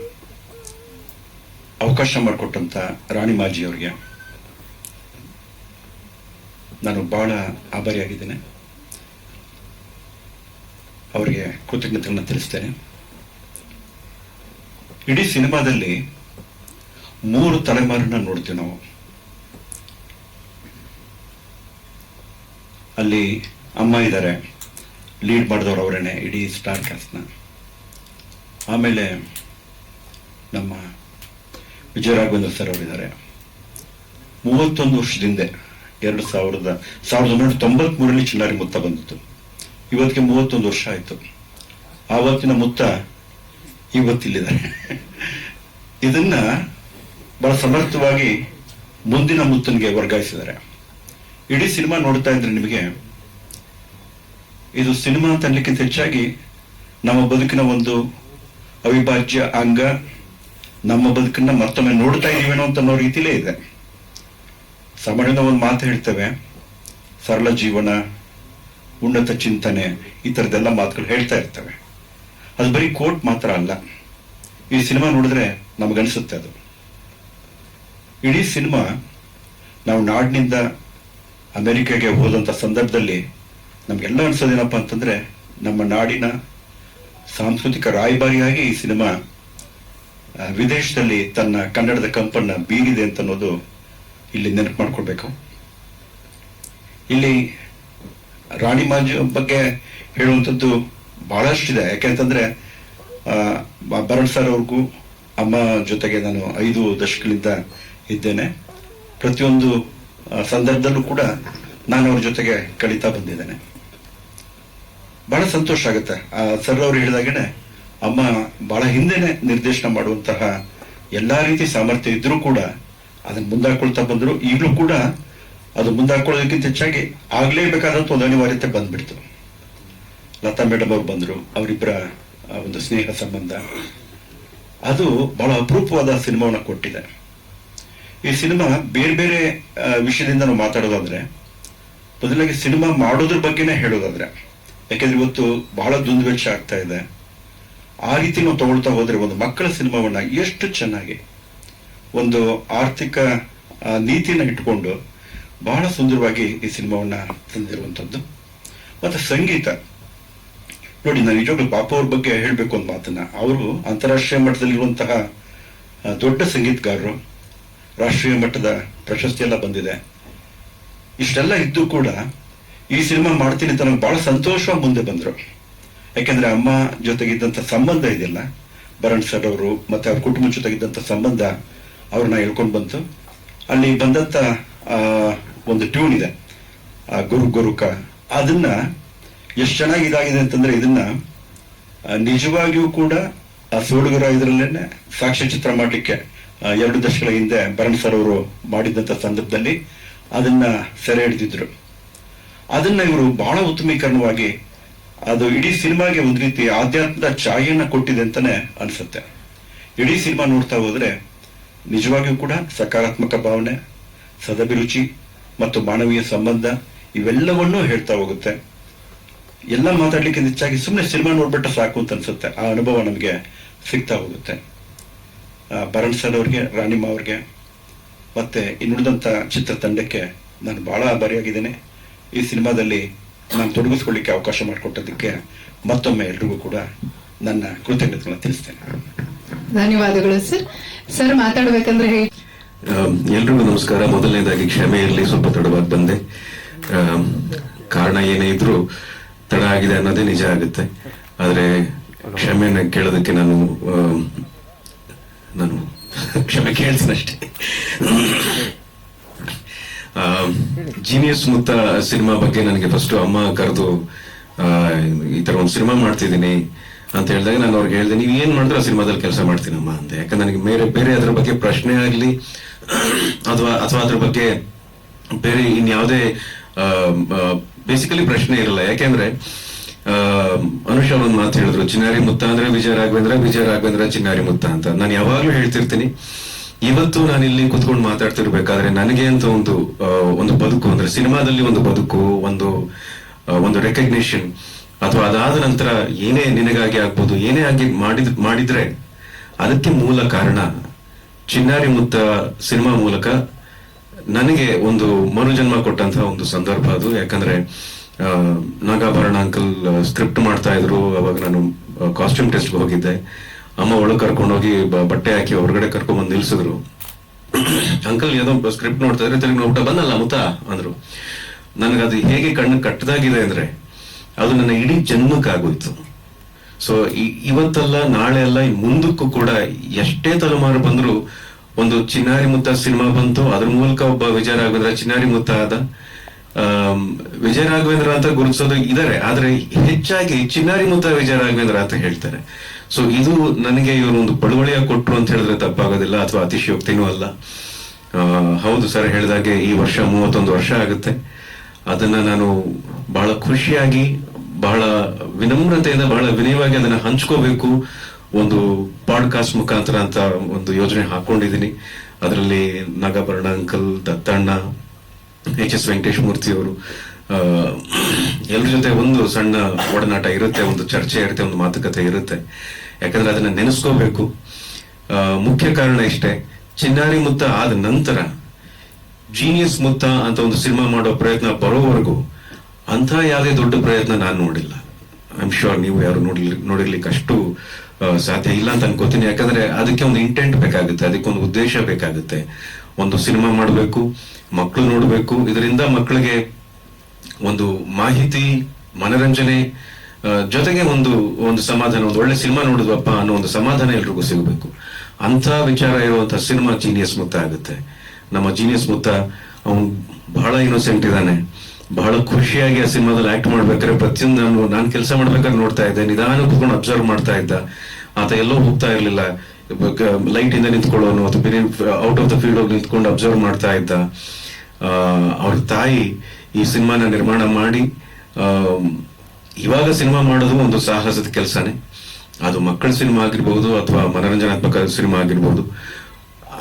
ಅವಕಾಶ ಮಾಡಿಕೊಟ್ಟಂತ ರಾಣಿ ಮಾಜಿ ಅವರಿಗೆ ನಾನು ಬಹಳ ಆಭಾರಿಯಾಗಿದ್ದೇನೆ. ಅವರಿಗೆ ಕೃತಜ್ಞತೆಗಳನ್ನ ತಿಳಿಸ್ತೇನೆ. ಇಡೀ ಸಿನಿಮಾದಲ್ಲಿ 3 ತಲೆಮಾರನ್ನ ನೋಡ್ತೀವಿ ನಾವು. ಅಲ್ಲಿ ಅಮ್ಮ ಇದ್ದಾರೆ, ಲೀಡ್ ಮಾಡಿದವರು ಅವರೇನೆ ಇಡೀ ಸ್ಟಾರ್ ಕ್ಯಾಸ್ಟ್ನ. ಆಮೇಲೆ ನಮ್ಮ ವಿಜಯ ರಾಘವೇಂದ್ರ ಸರ್ ಅವರಿದ್ದಾರೆ. 31 ವರ್ಷದಿಂದ 1993 ಚಿನ್ನಾರಿ ಮುತ್ತ ಬಂದಿತ್ತು. ಇವತ್ತಿಗೆ 31 ವರ್ಷ ಆಯ್ತು. ಆವತ್ತಿನ ಮುತ್ತ ಇವತ್ತಿಲ್ಲಿದ್ದಾರೆ. ಇದನ್ನ ಬಹಳ ಸಮರ್ಥವಾಗಿ ಮುಂದಿನ ಮುತ್ತನಿಗೆ ವರ್ಗಾಯಿಸಿದ್ದಾರೆ. ಇಡೀ ಸಿನಿಮಾ ನೋಡ್ತಾ ಇದ್ರೆ ನಿಮಗೆ ಇದು ಸಿನಿಮಾ ಅಂತ ಅನ್ಲಿಕ್ಕಿಂತ ಹೆಚ್ಚಾಗಿ ನಮ್ಮ ಬದುಕಿನ ಒಂದು ಅವಿಭಾಜ್ಯ ಅಂಗ, ನಮ್ಮ ಬದುಕನ್ನ ಮತ್ತೊಮ್ಮೆ ನೋಡ್ತಾ ಇದೀವೇನೋ ಅಂತ ಅನ್ನೋ ರೀತಿಲೇ ಇದೆ. ಸಾಮಾನ್ಯದ ಒಂದು ಮಾತು ಹೇಳ್ತೇವೆ, ಸರಳ ಜೀವನ, ಉನ್ನತ ಚಿಂತನೆ, ಈ ತರದೆಲ್ಲ ಮಾತುಗಳು ಹೇಳ್ತಾ ಇರ್ತವೆ. ಅದು ಬರೀ ಕೋಟ್ ಮಾತ್ರ ಅಲ್ಲ. ಈ ಸಿನಿಮಾ ನೋಡಿದ್ರೆ ನಮಗನ್ಸುತ್ತೆ ಅದು. ಇಡೀ ಸಿನಿಮಾ ನಾವು ನಾಡಿನಿಂದ ಅಮೆರಿಕಾಗೆ ಹೋದಂತ ಸಂದರ್ಭದಲ್ಲಿ ನಮ್ಗೆಲ್ಲ ಅನ್ಸೋದೇನಪ್ಪ ಅಂತಂದ್ರೆ, ನಮ್ಮ ನಾಡಿನ ಸಾಂಸ್ಕೃತಿಕ ರಾಯಭಾರಿಯಾಗಿ ಈ ಸಿನಿಮಾ ವಿದೇಶದಲ್ಲಿ ತನ್ನ ಕನ್ನಡದ ಕಂಪನ್ನ ಬೀರಿದೆ ಅಂತ ಅನ್ನೋದು ಇಲ್ಲಿ ನೆನಪು ಮಾಡ್ಕೊಳ್ಬೇಕು. ಇಲ್ಲಿ ರಾಣಿ ಮಾಜಿ ಬಗ್ಗೆ ಹೇಳುವಂಥದ್ದು ಬಹಳಷ್ಟಿದೆ. ಯಾಕೆಂತಂದ್ರೆ ಭರಣ್ ಸರ್ ಅವ್ರಿಗೂ ಅಮ್ಮ ಜೊತೆಗೆ ನಾನು 5 ದಶಕಗಳಿಂದ ಇದ್ದೇನೆ. ಪ್ರತಿಯೊಂದು ಸಂದರ್ಭದಲ್ಲೂ ಕೂಡ ನಾನು ಅವ್ರ ಜೊತೆಗೆ ಕಳೀತಾ ಬಂದಿದ್ದೇನೆ. ಬಹಳ ಸಂತೋಷ ಆಗುತ್ತೆ. ಸರ್ ಅವರು ಹೇಳಿದಾಗೇನೆ ಅಮ್ಮ ಬಹಳ ಹಿಂದೆನೆ ನಿರ್ದೇಶನ ಮಾಡುವಂತಹ ಎಲ್ಲಾ ರೀತಿ ಸಾಮರ್ಥ್ಯ ಇದ್ರೂ ಕೂಡ ಅದನ್ನ ಮುಂದಾಕೊಳ್ತಾ ಬಂದ್ರು. ಈಗಲೂ ಕೂಡ ಅದು ಮುಂದಾಕೊಳ್ಳೋದಕ್ಕಿಂತ ಹೆಚ್ಚಾಗಿ ಆಗ್ಲೇಬೇಕಾದಂತ ಒಂದು ಅನಿವಾರ್ಯತೆ ಬಂದ್ಬಿಡ್ತು. ಲತಾ ಮೇಡಮ್ ಅವ್ರು ಬಂದ್ರು, ಅವರಿಬ್ಬರ ಒಂದು ಸ್ನೇಹ ಸಂಬಂಧ ಅದು ಬಹಳ ಅಪರೂಪವಾದ ಸಿನಿಮಾವನ್ನ ಕೊಟ್ಟಿದೆ. ಈ ಸಿನಿಮಾ ಬೇರೆ ಬೇರೆ ವಿಷಯದಿಂದ ನಾವು ಮಾತಾಡೋದಾದ್ರೆ, ಮೊದಲಾಗಿ ಸಿನಿಮಾ ಮಾಡೋದ್ರ ಬಗ್ಗೆನೇ ಹೇಳೋದಾದ್ರೆ, ಯಾಕೆಂದ್ರೆ ಇವತ್ತು ಬಹಳ ದುಂದುವೆಚ್ಚ ಆಗ್ತಾ ಇದೆ. ಆ ರೀತಿ ನಾವು ತಗೊಳ್ತಾ ಹೋದ್ರೆ ಒಂದು ಮಕ್ಕಳ ಸಿನಿಮಾವನ್ನ ಎಷ್ಟು ಚೆನ್ನಾಗಿ ಒಂದು ಆರ್ಥಿಕ ನೀತಿನ ಇಟ್ಕೊಂಡು ಬಹಳ ಸುಂದರವಾಗಿ ಈ ಸಿನಿಮಾವನ್ನ ತಂದಿರುವಂಥದ್ದು. ಮತ್ತೆ ಸಂಗೀತ ನೋಡಿ, ನಾನು ನಿಜವಾಗ್ಲೂ ಪಾಪ ಅವ್ರ ಬಗ್ಗೆ ಹೇಳ್ಬೇಕು ಒಂದು ಮಾತನ್ನ. ಅವರು ಅಂತಾರಾಷ್ಟ್ರೀಯ ಮಟ್ಟದಲ್ಲಿರುವಂತಹ ದೊಡ್ಡ ಸಂಗೀತಗಾರರು, ರಾಷ್ಟ್ರೀಯ ಮಟ್ಟದ ಪ್ರಶಸ್ತಿ ಎಲ್ಲ ಬಂದಿದೆ. ಇಷ್ಟೆಲ್ಲ ಇದ್ದು ಕೂಡ ಈ ಸಿನಿಮಾ ಮಾಡ್ತೀನಿ ಅಂತ ನನಗೆ ಬಹಳ ಸಂತೋಷವಾಗಿ ಮುಂದೆ ಬಂದ್ರು. ಯಾಕೆಂದ್ರೆ ಅಮ್ಮ ಜೊತೆಗಿದ್ದಂಥ ಸಂಬಂಧ ಇದೆಯಲ್ಲ ಭರಣ್ ಸರ್ ಅವರು ಮತ್ತೆ ಅವ್ರ ಕುಟುಂಬದ ಜೊತೆಗಿದ್ದಂಥ ಸಂಬಂಧ ಅವ್ರನ್ನ ಹೇಳ್ಕೊಂಡು ಬಂತು. ಅಲ್ಲಿ ಬಂದಂಥ ಒಂದು ಟ್ಯೂನ್ ಇದೆ, ಗುರು ಗುರುಕ, ಅದನ್ನ ಎಷ್ಟು ಚೆನ್ನಾಗಿ ಇದಾಗಿದೆ ಅಂತಂದ್ರೆ ಇದನ್ನ ನಿಜವಾಗಿಯೂ ಕೂಡ ಆ ಸೋಡುಗರ ಇದರಲ್ಲೇನೆ ಸಾಕ್ಷ್ಯಚಿತ್ರ ಮಾಡಲಿಕ್ಕೆ 2 ದಶಕಗಳ ಹಿಂದೆ ಭರಣ್ ಸರ್ ಅವರು ಮಾಡಿದಂಥ ಸಂದರ್ಭದಲ್ಲಿ ಅದನ್ನ ಸೆರೆ ಹಿಡಿದಿದ್ರು. ಅದನ್ನ ಇವರು ಬಹಳ ಉತ್ತಮೀಕರಣವಾಗಿ ಅದು ಇಡೀ ಸಿನಿಮಾಗೆ ಒಂದು ರೀತಿ ಆಧ್ಯಾತ್ಮದ ಛಾಯೆಯನ್ನ ಕೊಟ್ಟಿದೆ ಅಂತಾನೆ ಅನ್ಸುತ್ತೆ. ಇಡೀ ಸಿನಿಮಾ ನೋಡ್ತಾ ಹೋದ್ರೆ ನಿಜವಾಗಿಯೂ ಕೂಡ ಸಕಾರಾತ್ಮಕ ಭಾವನೆ, ಸದಭಿರುಚಿ ಮತ್ತು ಮಾನವೀಯ ಸಂಬಂಧ ಇವೆಲ್ಲವನ್ನೂ ಹೇಳ್ತಾ ಹೋಗುತ್ತೆ. ಎಲ್ಲ ಮಾತಾಡ್ಲಿಕ್ಕೆ ಹೆಚ್ಚಾಗಿ ಸುಮ್ಮನೆ ಸಿನಿಮಾ ನೋಡ್ಬಿಟ್ರೆ ಸಾಕು ಅಂತ ಅನ್ಸುತ್ತೆ. ಆ ಅನುಭವ ನಮಗೆ ಸಿಗ್ತಾ ಹೋಗುತ್ತೆ. ಭರಣ್ ಸರ್ ಅವ್ರಿಗೆ, ರಾಣಿಮಾ ಅವ್ರಿಗೆ ಮತ್ತೆ ಇನ್ನುಳಿದಂಥ ಚಿತ್ರತಂಡಕ್ಕೆ ನಾನು ಬಹಳ ಆಭಾರಿಯಾಗಿದ್ದೇನೆ. ಈ ಸಿನಿಮಾದಲ್ಲಿ ನಾನು ತೊಡಗಿಸ್ಕೊಳ್ಳಿಕ್ಕೆ ಅವಕಾಶ ಮಾಡಿಕೊಟ್ಟದಕ್ಕೆ ಮತ್ತೊಮ್ಮೆ ಎಲ್ರಿಗೂ ಕೂಡ ನನ್ನ ಕೃತಜ್ಞತೆಗಳನ್ನು ತಿಳಿಸ್ತೇನೆ. ಧನ್ಯವಾದಗಳು ಸರ್. ಸರ್ ಮಾತಾಡ್ಬೇಕಂದ್ರೆ ಹೇಳಿ. ಎಲ್ರಿಗೂ ನಮಸ್ಕಾರ. ಮೊದಲನೇದಾಗಿ ಕ್ಷಮೆ ಇರಲಿ, ಸ್ವಲ್ಪ ತಡವಾಗಿ ಬಂದೆ. ಕಾರಣ ಏನೇ ಇದ್ರೂ ತಡ ಆಗಿದೆ ಅನ್ನೋದೇ ನಿಜ ಆಗುತ್ತೆ. ಆದ್ರೆ ಕ್ಷಮೆಯನ್ನ ಕೇಳೋದಕ್ಕೆ ನಾನು ಕ್ಷಮೆ ಕೇಳ್ತೀನಿ ಅಷ್ಟೇ. ಜೀನಿಯಸ್ ಮುತ್ತ ಸಿನಿಮಾ ಬಗ್ಗೆ ನನಗೆ ಫಸ್ಟ್ ಅಮ್ಮ ಕರೆದು ಈ ತರ ಒಂದು ಸಿನಿಮಾ ಮಾಡ್ತಿದ್ದೀನಿ ಅಂತ ಹೇಳಿದಾಗ ನಾನು ಅವ್ರಿಗೆ ಹೇಳಿದೆ, ನೀವು ಏನ್ ಮಾಡಿದ್ರೆ ಆ ಸಿನಿಮಾದಲ್ಲಿ ಕೆಲಸ ಮಾಡ್ತೀನಮ್ಮ ಅಂದೆ. ಯಾಕಂದ್ರೆ ನನಗೆ ಬೇರೆ ಅದ್ರ ಬಗ್ಗೆ ಪ್ರಶ್ನೆ ಆಗ್ಲಿ ಅಥವಾ ಅದ್ರ ಬಗ್ಗೆ ಬೇರೆ ಇನ್ಯಾವುದೇ ಬೇಸಿಕಲಿ ಪ್ರಶ್ನೆ ಇರಲ್ಲ. ಯಾಕೆಂದ್ರೆ ಅನುಷಾ ಒಂದು ಮಾತು ಹೇಳಿದ್ರು, ಚಿನ್ನಾರಿ ಮುತ್ತ ಅಂದ್ರೆ ವಿಜಯ ರಾಘವೇಂದ್ರ ಚಿನ್ನಾರಿ ಮುತ್ತ ಅಂತ. ನಾನು ಯಾವಾಗ್ಲೂ ಹೇಳ್ತಿರ್ತೀನಿ, ಇವತ್ತು ನಾನು ಇಲ್ಲಿ ಕುತ್ಕೊಂಡು ಮಾತಾಡ್ತಿರ್ಬೇಕಾದ್ರೆ ನನಗೆ ಅಂತ ಒಂದು ಬದುಕು ಅಂದ್ರೆ ಸಿನಿಮಾದಲ್ಲಿ ಒಂದು ಬದುಕು, ಒಂದು ರೆಕಗ್ನಿಷನ್ ಅಥವಾ ಅದಾದ ನಂತರ ಏನೇ ನಿನಗಾಗಿ ಆಗ್ಬೋದು, ಏನೇ ಆಗಿ ಮಾಡಿದ್ರೆ ಅದಕ್ಕೆ ಮೂಲ ಕಾರಣ ಚಿನ್ನಾರಿ ಮುತ್ತ ಸಿನಿಮಾ ಮೂಲಕ ನನಗೆ ಒಂದು ಮರುಜನ್ಮ ಕೊಟ್ಟಂತಹ ಒಂದು ಸಂದರ್ಭ ಅದು. ಯಾಕಂದ್ರೆ ನಾಗಾಭರಣ ಅಂಕಲ್ ಸ್ಕ್ರಿಪ್ಟ್ ಮಾಡ್ತಾ ಇದ್ರು. ಅವಾಗ ನಾನು ಕಾಸ್ಟ್ಯೂಮ್ ಟೆಸ್ಟ್ ಹೋಗಿದ್ದೆ. ಅಮ್ಮ ಒಳಗೆ ಕರ್ಕೊಂಡೋಗಿ ಬಟ್ಟೆ ಹಾಕಿ ಹೊರಗಡೆ ಕರ್ಕೊಂಡ್ಬಂದು ನಿಲ್ಸಿದ್ರು. ಅಂಕಲ್ ಏನೋ ಸ್ಕ್ರಿಪ್ಟ್ ನೋಡ್ತಾ ಇದ್ರೆ ತಿರುಗಿ ನೋಡ್ಬಿಟ್ಟ, ಬಂದಲ್ಲ ಮುತ್ತ ಅಂದ್ರು. ನನಗದು ಹೇಗೆ ಕಣ್ಣು ಕಟ್ಟದಾಗಿದೆ ಅಂದ್ರೆ ಅದು ನನ್ನ ಇಡೀ ಜನ್ಮಕ್ಕಾಗೋಯ್ತು. ಸೊ ಇವತ್ತಲ್ಲ ನಾಳೆ ಅಲ್ಲ ಮುಂದಕ್ಕೂ ಕೂಡ ಎಷ್ಟೇ ತಲೆಮಾರು ಬಂದ್ರು ಒಂದು ಚಿನ್ನಾರಿ ಮುತ್ತ ಸಿನಿಮಾ ಬಂತು, ಅದ್ರ ಮೂಲಕ ಒಬ್ಬ ವಿಜಯ ರಾಘವೇಂದ್ರ ಚಿನ್ನಾರಿ ಮುತ್ತ ಆದ. ವಿಜಯ ರಾಘವೇಂದ್ರ ಅಂತ ಗುರುತಿಸೋದು ಇದಾರೆ, ಆದ್ರೆ ಹೆಚ್ಚಾಗಿ ಚಿನ್ನಾರಿ ಮುತ್ತ ವಿಜಯ ರಾಘವೇಂದ್ರ ಅಂತ ಹೇಳ್ತಾರೆ. ಸೊ ಇದು ನನಗೆ ಇವರು ಒಂದು ಬಳುವಳಿಯ ಕೊಟ್ರು ಅಂತ ಹೇಳಿದ್ರೆ ತಪ್ಪಾಗೋದಿಲ್ಲ ಅಥವಾ ಅತಿಶಯೋಕ್ತಿನೂ ಅಲ್ಲ. ಹೌದು ಸರ್ ಹೇಳಿದಾಗೆ ಈ ವರ್ಷ 31 ವರ್ಷ ಆಗುತ್ತೆ. ಅದನ್ನ ನಾನು ಬಹಳ ಖುಷಿಯಾಗಿ, ಬಹಳ ವಿನಮ್ರತೆಯಿಂದ, ಬಹಳ ವಿನಯವಾಗಿ ಅದನ್ನ ಹಂಚ್ಕೋಬೇಕು ಒಂದು ಪಾಡ್ಕಾಸ್ಟ್ ಮುಖಾಂತರ ಅಂತ ಒಂದು ಯೋಜನೆ ಹಾಕೊಂಡಿದ್ದೀನಿ. ಅದರಲ್ಲಿ ನಾಗಾಭರಣ ಅಂಕಲ್, ದತ್ತಣ್ಣ, HS ವೆಂಕಟೇಶ್ ಮೂರ್ತಿ ಅವರು ಎಲ್ರ ಜೊತೆ ಒಂದು ಸಣ್ಣ ಒಡನಾಟ ಇರುತ್ತೆ, ಒಂದು ಚರ್ಚೆ ಇರುತ್ತೆ, ಒಂದು ಮಾತುಕತೆ ಇರುತ್ತೆ. ಯಾಕಂದ್ರೆ ಅದನ್ನ ನೆನೆಸ್ಕೋಬೇಕು. ಮುಖ್ಯ ಕಾರಣ ಇಷ್ಟೇ, ಚಿನ್ನಾರಿ ಮುತ್ತ ಆದ ನಂತರ ಜೀನಿಯಸ್ ಮುತ್ತ ಅಂತ ಒಂದು ಸಿನಿಮಾ ಮಾಡೋ ಪ್ರಯತ್ನ ಬರೋವರೆಗೂ ಅಂತ ಯಾವುದೇ ದೊಡ್ಡ ಪ್ರಯತ್ನ ನಾನು ನೋಡಿಲ್ಲ. ಐ ಆಮ್ ಶೋರ್ ನೀವು ಯಾರು ನೋಡಿರ್ಲಿಕ್ಕೆ ಅಷ್ಟು ಸಾಧ್ಯ ಇಲ್ಲ ಅಂತ ಅನ್ಕೋತೀನಿ. ಯಾಕಂದ್ರೆ ಅದಕ್ಕೆ ಒಂದು ಇಂಟೆಂಟ್ ಬೇಕಾಗುತ್ತೆ, ಅದಕ್ಕೆ ಒಂದು ಉದ್ದೇಶ ಬೇಕಾಗುತ್ತೆ. ಒಂದು ಸಿನಿಮಾ ಮಾಡಬೇಕು, ಮಕ್ಕಳು ನೋಡ್ಬೇಕು, ಇದರಿಂದ ಮಕ್ಕಳಿಗೆ ಒಂದು ಮಾಹಿತಿ, ಮನರಂಜನೆ ಜೊತೆಗೆ ಒಂದು ಸಮಾಧಾನ, ಒಂದು ಒಳ್ಳೆ ಸಿನಿಮಾ ನೋಡಿದ್ವಪ್ಪ ಅನ್ನೋ ಒಂದು ಸಮಾಧಾನ ಎಲ್ರಿಗೂ ಸಿಗಬೇಕು. ಅಂತ ವಿಚಾರ ಇರುವಂತಹ ಸಿನಿಮಾ ಜೀನಿಯಸ್ ಮುತ್ತ ಆಗುತ್ತೆ. ನಮ್ಮ ಜೀನಿಯಸ್ ಮುತ್ತ ಅವನು ಬಹಳ ಇನ್ನೋಸೆಂಟ್ ಇದ್ದಾನೆ. ಬಹಳ ಖುಷಿಯಾಗಿ ಆ ಸಿನಿಮಾದಲ್ಲಿ ಆಕ್ಟ್ ಮಾಡ್ಬೇಕಾದ್ರೆ ಪ್ರತಿಯೊಂದು ನಾನು ಕೆಲಸ ಮಾಡ್ಬೇಕಾದ್ರೆ ನೋಡ್ತಾ ಇದ್ದೆ, ನಿಧಾನ ಕೂತ್ಕೊಂಡು ಅಬ್ಸರ್ವ್ ಮಾಡ್ತಾ ಇದ್ದ. ಆತ ಎಲ್ಲೋ ಹೋಗ್ತಾ ಇರ್ಲಿಲ್ಲ, ಲೈಟ್ ಇಂದ ನಿಂತ್ಕೊಳ್ಳೋನು ಅಥವಾ ಬೇರೆ ಔಟ್ ಆಫ್ ದ ಫೀಲ್ಡ್ ಹೋಗಿ ನಿಂತ್ಕೊಂಡು ಅಬ್ಸರ್ವ್ ಮಾಡ್ತಾ ಇದ್ದ. ಅವ್ರ ತಾಯಿ ಈ ಸಿನಿಮಾನ ನಿರ್ಮಾಣ ಮಾಡಿ ಇವಾಗ ಸಿನಿಮಾ ಮಾಡೋದು ಒಂದು ಸಾಹಸದ ಕೆಲಸನೇ. ಅದು ಮಕ್ಕಳ ಸಿನಿಮಾ ಆಗಿರ್ಬಹುದು ಅಥವಾ ಮನರಂಜನಾತ್ಮಕ ಸಿನಿಮಾ ಆಗಿರ್ಬಹುದು.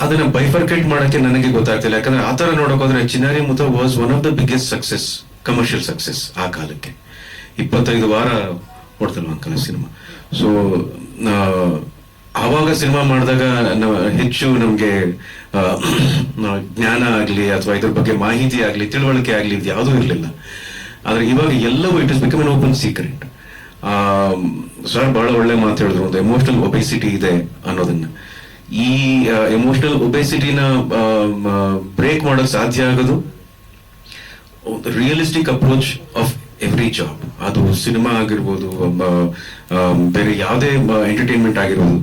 ಅದನ್ನ ಬೈಫರ್ಕೇಟ್ ಮಾಡಕ್ಕೆ ನನಗೆ ಗೊತ್ತಾಗ್ತಿಲ್ಲ. ಯಾಕಂದ್ರೆ ಆತರ ನೋಡಕ್ ಹೋದ್ರೆ ಚಿನ್ನಾರಿ ಮುತ್ತ was one of the biggest success, commercial success ಆ ಕಾಲಕ್ಕೆ. 25 ವಾರ ಓಡ್ತಲ್ವ ಅಂಕಲ್ ಸಿನಿಮಾ. ಸೊ ಆವಾಗ ಸಿನಿಮಾ ಮಾಡಿದಾಗ ಹೆಚ್ಚು ನಮ್ಗೆ ಜ್ಞಾನ ಆಗ್ಲಿ ಅಥವಾ ಇದ್ರ ಬಗ್ಗೆ ಮಾಹಿತಿ ಆಗ್ಲಿ, ತಿಳುವಳಿಕೆ ಆಗ್ಲಿ ಇದು ಯಾವುದೂ ಇರ್ಲಿಲ್ಲ. ಆದ್ರೆ ಇವಾಗ ಎಲ್ಲವೂ it is become an open secret. Sir ಬಹಳ ಒಳ್ಳೆ ಮಾತು ಹೇಳಿದ್ರು, ಒಂದು ಎಮೋಷನಲ್ ಒಬೆಸಿಟಿ ಇದೆ ಅನ್ನೋದನ್ನ. ಈ ಎಮೋಷನಲ್ ಒಬೆಸಿಟಿನ ಬ್ರೇಕ್ ಮಾಡೋಕ್ ಸಾಧ್ಯ ಆಗೋದು realistic approach of every job. ಅದು ಸಿನಿಮಾ ಆಗಿರ್ಬೋದು, ಬೇರೆ ಯಾವುದೇ ಎಂಟರ್ಟೈನ್ಮೆಂಟ್ ಆಗಿರ್ಬೋದು,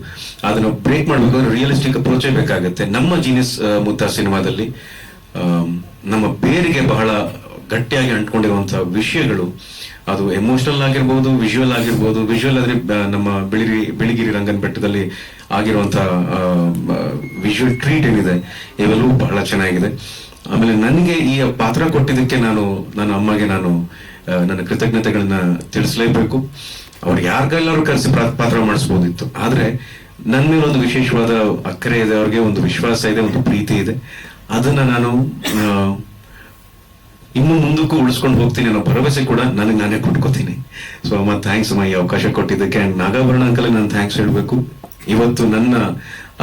ಅದನ್ನ ಬ್ರೇಕ್ ಮಾಡಬೇಕಾದ್ರೆ ರಿಯಲಿಸ್ಟಿಕ್ ಅಪ್ರೋಚೇ ಬೇಕಾಗುತ್ತೆ. ನಮ್ಮ ಜೀನಿಯಸ್ ಮುತ್ತ ಸಿನಿಮಾದಲ್ಲಿ ನಮ್ಮ ಬೇರಿಗೆ ಬಹಳ ಗಟ್ಟಿಯಾಗಿ ಅಂಟ್ಕೊಂಡಿರುವಂತಹ ವಿಷಯಗಳು, ಅದು ಎಮೋಷನಲ್ ಆಗಿರ್ಬೋದು, ವಿಜುವಲ್ ಆಗಿರ್ಬೋದು. ವಿಜುವಲ್ ಆದ್ರೆ ನಮ್ಮ ಬಿಳಿಗಿರಿ ರಂಗನ ಬೆಟ್ಟದಲ್ಲಿ ಆಗಿರುವಂತಹ ವಿಜುವಲ್ ಟ್ರೀಟ್ ಏನಿದೆ ಇವೆಲ್ಲವೂ ಬಹಳ ಚೆನ್ನಾಗಿದೆ. ಆಮೇಲೆ ನನಗೆ ಈ ಪಾತ್ರ ಕೊಟ್ಟಿದ್ದಕ್ಕೆ ನನ್ನ ಅಮ್ಮಗೆ ನನ್ನ ಕೃತಜ್ಞತೆಗಳನ್ನ ತಿಳಿಸಲೇಬೇಕು. ಅವ್ರು ಯಾರಿಗೆಲ್ಲರೂ ಕರೆಸಿ ಪಾತ್ರ ಮಾಡಿಸ್ಬೋದಿತ್ತು, ಆದ್ರೆ ನನ್ನ ಮೇಲೆ ಒಂದು ವಿಶೇಷವಾದ ಅಕ್ಕರೆ ಇದೆ, ಅವ್ರಿಗೆ ಒಂದು ವಿಶ್ವಾಸ ಇದೆ, ಒಂದು ಪ್ರೀತಿ ಇದೆ. ಅದನ್ನ ನಾನು ಇನ್ನು ಮುಂದಕ್ಕೂ ಉಳಿಸ್ಕೊಂಡು ಹೋಗ್ತೀನಿ ಅನ್ನೋ ಭರವಸೆ ಕೂಡ ನನಗೆ ನಾನೇ ಕೊಟ್ಕೋತೀನಿ. ಸೊ ಅಮ್ಮ, ಥ್ಯಾಂಕ್ಸ್ ಅಮ್ಮ, ಈ ಅವಕಾಶ ಕೊಟ್ಟಿದ್ದಕ್ಕೆ. ಅಂಡ್ ನಾಗಾಭರಣ ಅಂಕಲ್ ನಾನು ಥ್ಯಾಂಕ್ಸ್ ಹೇಳ್ಬೇಕು. ಇವತ್ತು ನನ್ನ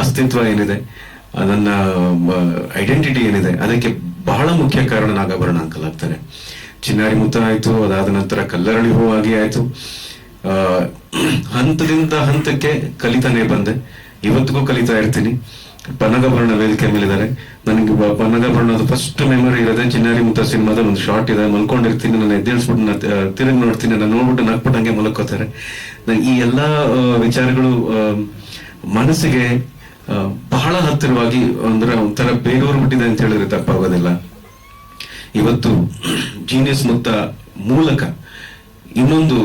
ಅಸ್ತಿತ್ವ ಏನಿದೆ, ನನ್ನ ಐಡೆಂಟಿಟಿ ಏನಿದೆ, ಅದಕ್ಕೆ ಬಹಳ ಮುಖ್ಯ ಕಾರಣ ನಾಗಾಭರಣ ಅಂಕಲ್ ಆಗ್ತಾರೆ. ಚಿನ್ನಾರಿ ಮುತ್ತ ಆಯ್ತು, ಅದಾದ ನಂತರ ಕಲ್ಲರಳಿ ಹೂವಾಗಿ ಆಯ್ತು. ಹಂತದಿಂದ ಹಂತಕ್ಕೆ ಕಲಿತಾನೆ ಬಂದೆ, ಇವತ್ತಿಗೂ ಕಲಿತಾ ಇರ್ತೀನಿ. ಪನ್ನಗಾಭರಣ ವೇದಿಕೆ ಮೇಲಿದ್ದಾರೆ. ನನಗೆ ಪನ್ನಗಾಭರಣದ ಫಸ್ಟ್ ಮೆಮೊರಿ ಇರೋದೆ ಚಿನ್ನಾರಿ ಮುತ್ತ ಸಿನಿಮಾದಲ್ಲಿ ಒಂದು ಶಾರ್ಟ್ ಇದೆ. ಮಲ್ಕೊಂಡಿರ್ತೀನಿ, ನಾನು ಎದ್ದೇಳಿಸ್ಬಿಟ್ಟು ತಿರುಗಿ ನೋಡ್ತೀನಿ, ನಾನು ನೋಡ್ಬಿಟ್ಟು ನಕ್ಬಿಟ್ಟು ಹಂಗೆ ಮಲ್ಕೋತಾರೆ. ಈ ಎಲ್ಲಾ ವಿಚಾರಗಳು ಮನಸ್ಸಿಗೆ ಬಹಳ ಹತ್ತಿರವಾಗಿ, ಅಂದ್ರೆ ಒಂಥರ ಬೇರೂರು ಬಿಟ್ಟಿದೆ ಅಂತ ಹೇಳಿದ್ರೆ ತಪ್ಪಾಗೋದಿಲ್ಲ. ಇವತ್ತು ಜೀನಿಯಸ್ ಮುತ್ತ ಮೂಲಕ ಇನ್ನೊಂದು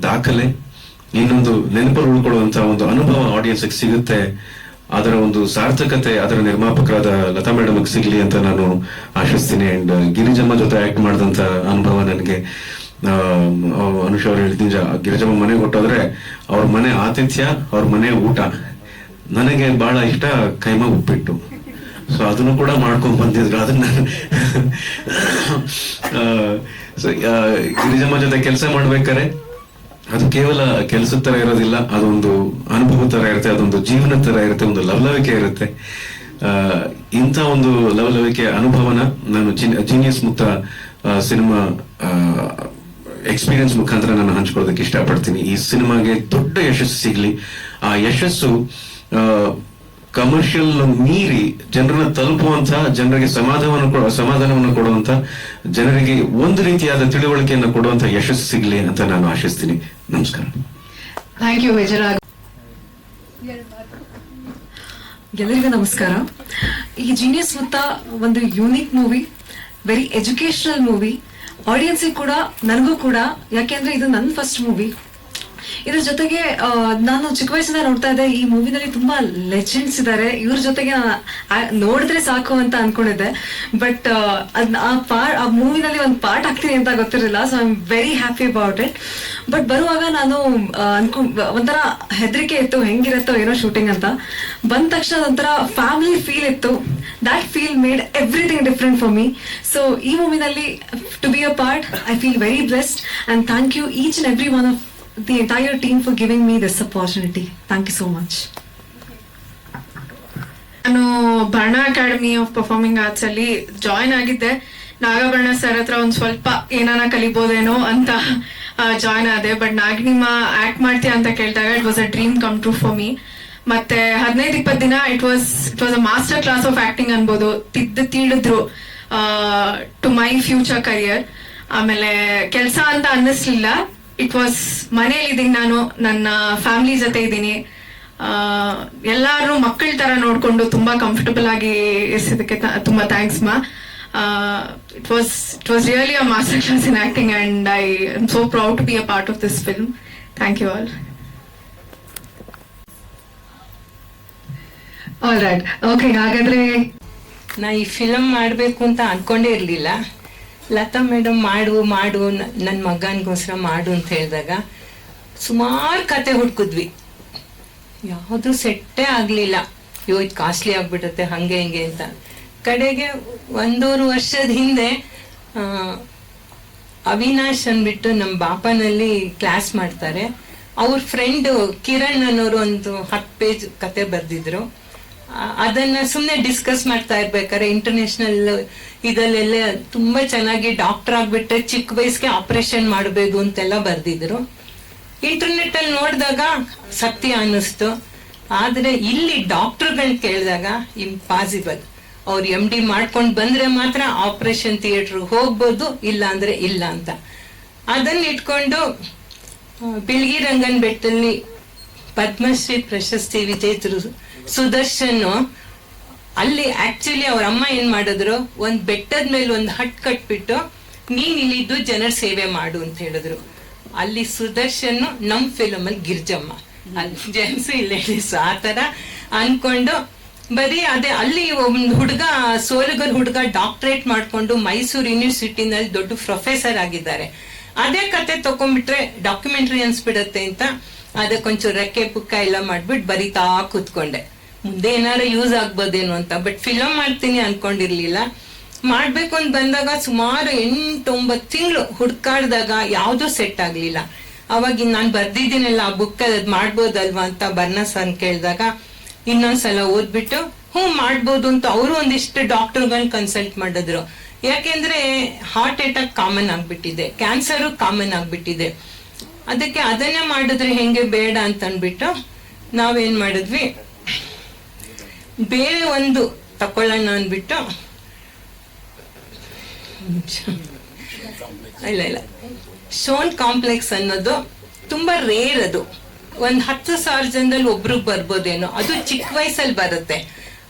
ದಾಖಲೆ, ಇನ್ನೊಂದು ನೆನಪಲ್ಲಿ ಉಳ್ಕೊಳ್ಳುವಂತ ಒಂದು ಅನುಭವ ಆಡಿಯನ್ಸ್ ಸಿಗುತ್ತೆ. ಅದರ ಒಂದು ಸಾರ್ಥಕತೆ ಅದರ ನಿರ್ಮಾಪಕರಾದ ಲತಾ ಮೇಡಮ್ ಸಿಗ್ಲಿ ಅಂತ ನಾನು ಆಶಿಸ್ತೀನಿ. ಅಂಡ್ ಗಿರಿಜಮ್ಮ ಜೊತೆ ಆಕ್ಟ್ ಮಾಡಿದಂತ ಅನುಭವ ನನಗೆ, ಅನುಷ್ ಅವ್ರು ಹೇಳ್ತೀನಿ, ಗಿರಿಜಮ್ಮ ಮನೆಗೆ ಹೊಟ್ಟೋದ್ರೆ ಅವ್ರ ಮನೆ ಆತಿಥ್ಯ, ಅವ್ರ ಮನೆ ಊಟ ನನಗೆ ಬಹಳ ಇಷ್ಟ. ಕೈಮಾ ಉಪ್ಪಿಟ್ಟು, ಸೊ ಅದನ್ನು ಕೂಡ ಮಾಡ್ಕೊಂಡ್ ಬಂದಿದ್ರು. ಅದನ್ನ ಗಿರಿಜಮ್ಮ ಜೊತೆ ಕೆಲಸ ಮಾಡ್ಬೇಕಾರೆ ಅದು ಕೇವಲ ಕೆಲಸದ ತರ ಇರೋದಿಲ್ಲ, ಅದೊಂದು ಅನುಭವ ತರ ಇರುತ್ತೆ, ಅದೊಂದು ಜೀವನ ತರ ಇರುತ್ತೆ, ಒಂದು ಲವಲವಿಕೆ ಇರುತ್ತೆ. ಇಂಥ ಒಂದು ಲವಲವಿಕೆ ಅನುಭವನ ನಾನು ಜೀನಿಯಸ್ ಮುತ್ತ ಸಿನಿಮಾ ಎಕ್ಸ್ಪೀರಿಯನ್ಸ್ ಮುಖಾಂತರ ನಾನು ಹಂಚ್ಕೊಳ್ಳೋದಕ್ಕೆ ಇಷ್ಟಪಡ್ತೀನಿ. ಈ ಸಿನಿಮಾಗೆ ದೊಡ್ಡ ಯಶಸ್ಸು ಸಿಗ್ಲಿ. ಆ ಯಶಸ್ಸು ಕಮರ್ಷಿಯಲ್ ಮೀರಿ ಜನರನ್ನ ತಲುಪುವಂತಹ, ಜನರಿಗೆ ಸಮಾಧಾನವನ್ನು ಕೊಡುವಂತ, ಜನರಿಗೆ ಒಂದು ರೀತಿಯಾದ ತಿಳುವಳಿಕೆಯನ್ನು ಕೊಡುವಂತ ಯಶಸ್ಸು ಸಿಗ್ಲಿ ಅಂತ ನಾನು ಆಶಿಸ್ತೀನಿ. ನಮಸ್ಕಾರ. Thank you Vijayaragh. ಎಲ್ಲರಿಗೂ ನಮಸ್ಕಾರ. ಈ ಜೀನಿಯಸ್ ಮುತ್ತ ಒಂದು unique movie, very educational movie. ಆಡಿಯನ್ಸಿಗೆ ಕೂಡ, ನನಗೂ ಕೂಡ, ಯಾಕೆಂದ್ರೆ ಇದು ನನ್ನ ಫಸ್ಟ್ ಮೂವಿ. ಇದ್ರ ಜೊತೆಗೆ ನಾನು ಚಿಕ್ಕ ವಯಸ್ಸಿಂದ ನೋಡ್ತಾ ಇದ್ದೆ, ಈ ಮೂವಿನಲ್ಲಿ ತುಂಬಾ ಲೆಜೆಂಡ್ಸ್ ಇದ್ದಾರೆ, ಇವ್ರ ಜೊತೆಗೆ ನೋಡಿದ್ರೆ ಸಾಕು ಅಂತ ಅನ್ಕೊಂಡಿದ್ದೆ. ಬಟ್ ಆ ಮೂವಿನಲ್ಲಿ ಒಂದು ಪಾರ್ಟ್ ಆಗ್ತೀನಿ ಅಂತ ಗೊತ್ತಿರಲಿಲ್ಲ. So I am very happy about it. But ಬರುವಾಗ ನಾನು ಒಂಥರ ಹೆದರಿಕೆ ಇತ್ತು, ಹೆಂಗಿರುತ್ತೋ ಏನೋ ಶೂಟಿಂಗ್ ಅಂತ. ಬಂದ ತಕ್ಷಣ ಒಂಥರ ಫ್ಯಾಮಿಲಿ ಫೀಲ್ ಇತ್ತು. that feel made everything different for me. So ee movie nalli to be a part, I feel very blessed, and thank you each and every one of the entire team for giving me this opportunity. Thank you so much. ನಾನು Bharana academy of performing arts ಅಲ್ಲಿ ಜಾಯ್ನ್ ಆಗಿದ್ದೆ. ನಾಗಾಭರಣ ಸರ್ ಹತ್ರ ಒಂದ್ ಸ್ವಲ್ಪ ಏನಾನ ಕಲಿಬೋದೇನೋ ಅಂತ ಜಾಯ್ನ್ ಆದೆ. ಬಟ್ ನಾಗಿನಿಮ್ಮ ಆಕ್ಟ್ ಮಾಡ್ತೀಯ ಅಂತ ಕೇಳಿದಾಗ it was a dream come true for me. ಮತ್ತೆ 15-20 ದಿನ it was a master class of acting ಅನ್ಬೋದು. ತೀಡಿದ್ರು ಟು ಮೈ ಫ್ಯೂಚರ್ ಕರಿಯರ್. ಆಮೇಲೆ ಕೆಲಸ ಅಂತ ಅನ್ನಿಸ್ಲಿಲ್ಲ. ಇಟ್ ವಾಸ್ ಮನೇಲಿದ್ದೀನಿ, ನಾನು ನನ್ನ ಫ್ಯಾಮಿಲಿ ಜೊತೆ ಇದ್ದೀನಿ, ಎಲ್ಲಾರು ಮಕ್ಕಳ ತರ ನೋಡ್ಕೊಂಡು ತುಂಬಾ ಕಂಫರ್ಟಬಲ್ ಆಗಿ ಇರಿಸಿದಕ್ಕೆ ತುಂಬಾ ಥ್ಯಾಂಕ್ಸ್ ಮಾ. It was really a master class in acting and I am so proud to be a part of this film. Thank you all. All right, okay. ಹಾಗಾದ್ರೆ ನಾ ಈ ಫಿಲಮ್ ಮಾಡಬೇಕು ಅಂತ ಅನ್ಕೊಂಡೇ ಇರಲಿಲ್ಲ. ಲತಾ ಮೇಡಮ್ ಮಾಡು ನನ್ನ ಮಗನಿಗೋಸ್ಕರ ಮಾಡು ಅಂತ ಹೇಳಿದಾಗ ಸುಮಾರು ಕತೆ ಹುಡ್ಕಿದ್ವಿ, ಯಾವುದು ಸೆಟ್ಟೇ ಆಗಲಿಲ್ಲ. ಇದು ಕಾಸ್ಟ್ಲಿ ಆಗ್ಬಿಡುತ್ತೆ ಹಂಗೆ ಹಿಂಗೆ ಅಂತ. ಕಡೆಗೆ 1.5 ವರ್ಷದ ಹಿಂದೆ ಅವಿನಾಶ್ ಅಂದ್ಬಿಟ್ಟು ನಮ್ಮ ಬಾಪನಲ್ಲಿ ಕ್ಲಾಸ್ ಮಾಡ್ತಾರೆ, ಅವ್ರ ಫ್ರೆಂಡು ಕಿರಣ್ ಅನ್ನೋರು ಒಂದು 10 ಪೇಜ್ ಕತೆ ಬರೆದಿದ್ರು. ಅದನ್ನ ಸುಮ್ಮನೆ ಡಿಸ್ಕಸ್ ಮಾಡ್ತಾ ಇರ್ಬೇಕಾದ್ರೆ ಇಂಟರ್ನ್ಯಾಷನಲ್ ಇದಲ್ಲೆಲ್ಲ ತುಂಬಾ ಚೆನ್ನಾಗಿ ಡಾಕ್ಟರ್ ಆಗ್ಬಿಟ್ರೆ ಚಿಕ್ಕ ವಯಸ್ಸಿಗೆ ಆಪರೇಷನ್ ಮಾಡಬೇಕು ಅಂತೆಲ್ಲ ಬರ್ದಿದ್ರು. ಇಂಟರ್ನೆಟ್ ಅಲ್ಲಿ ನೋಡಿದಾಗ ಸತ್ಯ ಅನ್ನಿಸ್ತು. ಆದ್ರೆ ಇಲ್ಲಿ ಡಾಕ್ಟರ್ಗಳನ್ನ ಕೇಳಿದಾಗ ಇಂಪಾಸಿಬಲ್. ಅವ್ರು MD ಮಾಡ್ಕೊಂಡು ಬಂದ್ರೆ ಮಾತ್ರ ಆಪರೇಷನ್ ಥಿಯೇಟರ್ ಹೋಗ್ಬೋದು, ಇಲ್ಲ ಅಂದ್ರೆ ಇಲ್ಲ ಅಂತ. ಅದನ್ನ ಇಟ್ಕೊಂಡು ಬಿಳ್ಗಿ ರಂಗನ್ ಬೆಟ್ಟಲ್ಲಿ ಪದ್ಮಶ್ರೀ ಪ್ರಶಸ್ತಿ ವಿಜೇತರು ಸುದರ್ಶನ್ ಅಲ್ಲಿ ಆಕ್ಚುಲಿ ಅವ್ರ ಅಮ್ಮ ಏನ್ ಮಾಡಿದ್ರು, ಒಂದ್ ಬೆಟ್ಟದ ಮೇಲೆ ಒಂದು ಹಟ್ ಕಟ್ಬಿಟ್ಟು ನೀನ್ ಇಲ್ಲಿದ್ದು ಜನರ ಸೇವೆ ಮಾಡು ಅಂತ ಹೇಳಿದ್ರು. ಅಲ್ಲಿ ಸುದರ್ಶನ್ ನಮ್ ಫಿಲಮ್ ಅಲ್ಲಿ ಗಿರ್ಜಮ್ಮ, ಅಲ್ಲಿ ಜೆಂಟ್ಸ್ ಲೇಡೀಸ್ ಆ ತರ ಅನ್ಕೊಂಡು ಬರೀ ಅದೇ ಅಲ್ಲಿ ಒಂದು ಹುಡುಗ ಸೋಲಗರ್ ಹುಡುಗ ಡಾಕ್ಟರೇಟ್ ಮಾಡ್ಕೊಂಡು ಮೈಸೂರು ಯೂನಿವರ್ಸಿಟಿನಲ್ಲಿ ದೊಡ್ಡ ಪ್ರೊಫೆಸರ್ ಆಗಿದ್ದಾರೆ. ಅದೇ ಕತೆ ತಕೊಂಡ್ಬಿಟ್ರೆ ಡಾಕ್ಯುಮೆಂಟ್ರಿ ಅನ್ಸ್ಬಿಡತ್ತೆ ಅಂತ ಅದಕ್ಕೊಂಚೂರು ರೆಕ್ಕೆ ಪುಕ್ಕ ಎಲ್ಲ ಮಾಡ್ಬಿಟ್ಟು ಬರಿತಾ ಕೂತ್ಕೊಂಡೆ, ಮುಂದೆ ಏನಾರು ಯೂಸ್ ಆಗ್ಬೋದೇನು ಅಂತ. ಬಟ್ ಫಿಲಮ್ ಮಾಡ್ತೀನಿ ಅನ್ಕೊಂಡಿರ್ಲಿಲ್ಲ. ಮಾಡ್ಬೇಕು ಅಂತ ಬಂದಾಗ ಸುಮಾರು 8-9 ತಿಂಗಳು ಹುಡ್ಕಾಡ್ದಾಗ ಯಾವ್ದು ಸೆಟ್ ಆಗ್ಲಿಲ್ಲ. ಅವಾಗ ನಾನು ಬರ್ದಿದ್ದೀನಲ್ಲ ಆ ಬುಕ್ ಅದ್ ಮಾಡ್ಬೋದಲ್ವಾ ಅಂತ ಬರ್ನ ಸರ್ ಕೇಳಿದಾಗ ಇನ್ನೊಂದ್ಸಲ ಓದ್ಬಿಟ್ಟು ಮಾಡ್ಬೋದು ಅಂತ ಅವರು ಒಂದಿಷ್ಟು ಡಾಕ್ಟರ್ಗಳನ್ನ ಕನ್ಸಲ್ಟ್ ಮಾಡಿದ್ರು. ಯಾಕೆಂದ್ರೆ ಹಾರ್ಟ್ ಅಟ್ಯಾಕ್ ಕಾಮನ್ ಆಗ್ಬಿಟ್ಟಿದೆ, ಕ್ಯಾನ್ಸರು ಕಾಮನ್ ಆಗ್ಬಿಟ್ಟಿದೆ. ಅದಕ್ಕೆ ಅದನ್ನೇ ಮಾಡಿದ್ರೆ ಹೆಂಗೆ ಬೇಡ ಅಂತ ಅನ್ಬಿಟ್ಟು ನಾವೇನ್ ಮಾಡಿದ್ವಿ, ಬೇರೆ ಒಂದು ತಕೊಳ್ಳೋಣ ಅಂದ್ಬಿಟ್ಟು ಇಲ್ಲ ಶೋನ್ ಕಾಂಪ್ಲೆಕ್ಸ್ ಅನ್ನೋದು ತುಂಬಾ ರೇರ್. ಅದು ಒಂದ್ 10,000 ಜನದಲ್ಲಿ ಒಬ್ರಿಗೆ ಬರ್ಬೋದೇನೋ, ಅದು ಚಿಕ್ಕ ವಯಸ್ಸಲ್ಲಿ ಬರುತ್ತೆ.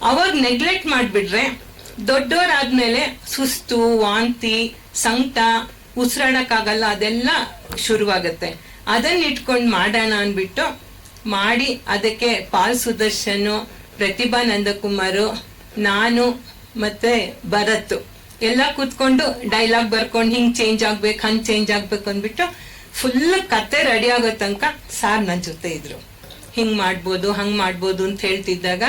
ಅವಾಗ ನೆಗ್ಲೆಕ್ಟ್ ಮಾಡ್ಬಿಟ್ರೆ ದೊಡ್ಡವರಾದ್ಮೇಲೆ ಸುಸ್ತು, ವಾಂತಿ, ಸಂಕಟ, ಉಸಿರಾಡಕ್ಕಾಗಲ್ಲ, ಅದೆಲ್ಲ ಶುರುವಾಗತ್ತೆ. ಅದನ್ನ ಇಟ್ಕೊಂಡು ಮಾಡೋಣ ಅನ್ಬಿಟ್ಟು ಮಾಡಿ ಅದಕ್ಕೆ ಪಾಲ್ ಸುದರ್ಶನ್, ಪ್ರತಿಭಾ ನಂದಕುಮಾರ್, ನಾನು ಮತ್ತೆ ಭರತ್ ಎಲ್ಲ ಕೂತ್ಕೊಂಡು ಡೈಲಾಗ್ ಬರ್ಕೊಂಡು ಹಿಂಗ್ ಚೇಂಜ್ ಆಗ್ಬೇಕು ಹಂಗ್ ಚೇಂಜ್ ಆಗ್ಬೇಕು ಅಂದ್ಬಿಟ್ಟು ಫುಲ್ ಕತೆ ರೆಡಿ ಆಗೋ ತನಕ ಸಾರ್ ನನ್ ಜೊತೆ ಇದ್ರು. ಹಿಂಗ್ ಮಾಡ್ಬೋದು ಹಂಗ್ ಮಾಡ್ಬೋದು ಅಂತ ಹೇಳ್ತಿದ್ದಾಗ